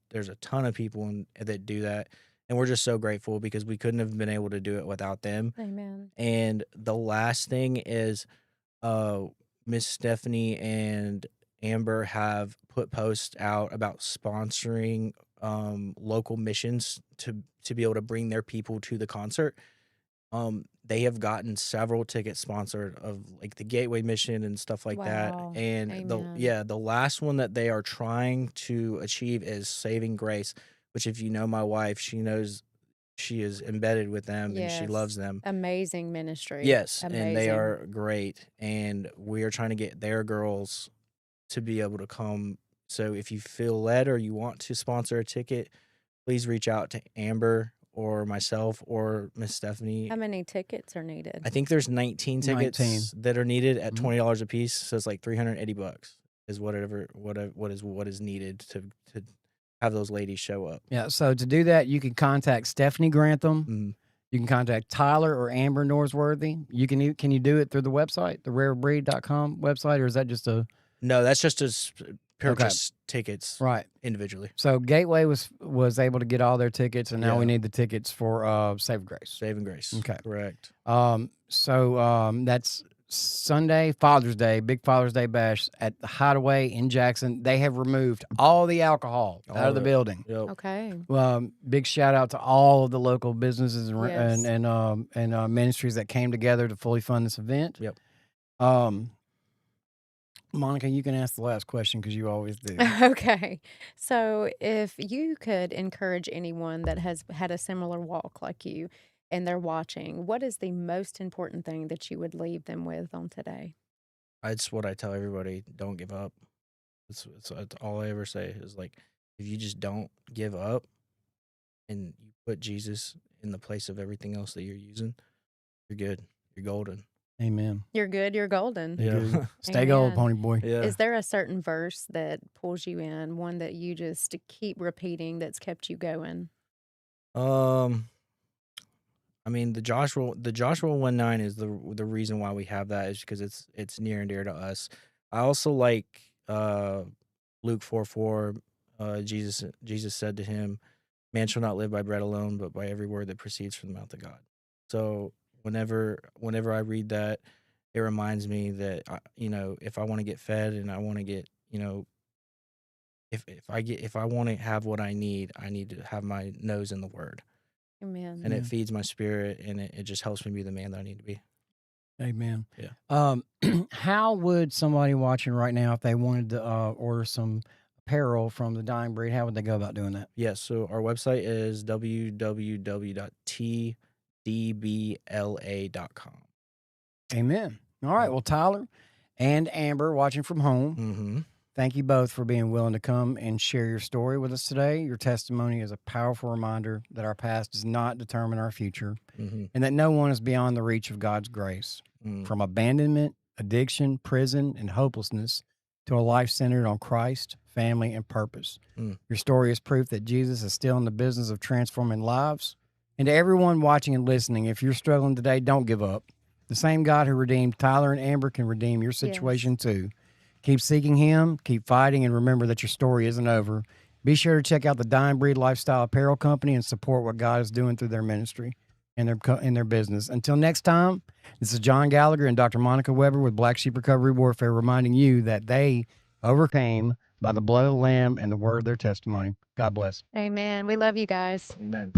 There's a ton of people that do that, and we're just so grateful because we couldn't have been able to do it without them. Amen. And the last thing is Miss Stephanie and Amber have put posts out about sponsoring local missions to be able to bring their people to the concert. They have gotten several tickets sponsored of like the Gateway Mission and stuff like that. Wow. And Amen. the last one that they are trying to achieve is Saving Grace, which if you know my wife, she knows she is embedded with them and she Yes. loves them. Amazing ministry. Yes, and they Amazing. are great. And we are trying to get their girls to be able to come. So if you feel led or you want to sponsor a ticket, please reach out to Amber or myself or Miss Stephanie. How many tickets are needed? I think there's 19 tickets 19. that are needed at Mhm. $20 a piece. So it's like $380 is what is needed to have those ladies show up. Yeah. So to do that, you can contact Stephanie Grantham. Mhm. You can contact Tyler or Amber Norseworthy. Can you do it through the website, the rarebreed.com website, or is that just a No, that's just to purchase tickets right? individually. So Gateway was able to get all their tickets, and now we Yeah. need the tickets for Saving Grace. Saving Grace. Okay. Correct. That's Sunday, Father's Day, big Father's Day bash at the Hideaway in Jackson. They have removed all the alcohol out of the building. Yep. Okay. Big shout out to all of the local businesses Yes. and ministries that came together to fully fund this event. Yep. Monica, you can ask the last question because you always do. Okay. So if you could encourage anyone that has had a similar walk like you and they're watching, what is the most important thing that you would leave them with on today? It's what I tell everybody: don't give up. It's all I ever say is like, if you just don't give up and you put Jesus in the place of everything else that you're using, you're good. You're golden. Amen. You're good, you're golden. Yeah. Stay gold, Amen. pony boy. Yeah. Is there a certain verse that pulls you in, one that you just keep repeating that's kept you going? I mean, the Joshua 1:9 is the reason why we have that, is because it's near and dear to us. I also like Luke 4:4. Jesus said to him, "Man shall not live by bread alone, but by every word that proceeds from the mouth of God." So whenever I read that, it reminds me that if I want to get fed and I want to get if I want to have what I need to have my nose in the Word. Amen. And it feeds my spirit, and it just helps me be the man that I need to be. Amen. Yeah. How would somebody watching right now, if they wanted to order some apparel from the Dying Breed, how would they go about doing that? Yes. So our website is www.tdbla.com. Amen. All right. Well, Tyler and Amber, watching from home, Mm-hmm. thank you both for being willing to come and share your story with us today. Your testimony is a powerful reminder that our past does not determine our future, Mm-hmm. and that no one is beyond the reach of God's grace. Mm. From abandonment, addiction, prison, and hopelessness to a life centered on Christ, family, and purpose. Mm. Your story is proof that Jesus is still in the business of transforming lives. And to everyone watching and listening, if you're struggling today, don't give up. The same God who redeemed Tyler and Amber can redeem your situation too. Keep seeking him, keep fighting, and remember that your story isn't over. Be sure to check out the Dying Breed Lifestyle Apparel Company and support what God is doing through their ministry and their business. Until next time, this is John Gallagher and Dr. Monica Weber with Black Sheep Recovery Warfare reminding you that they overcame by the blood of the Lamb and the word of their testimony. God bless. Amen. We love you guys. Amen.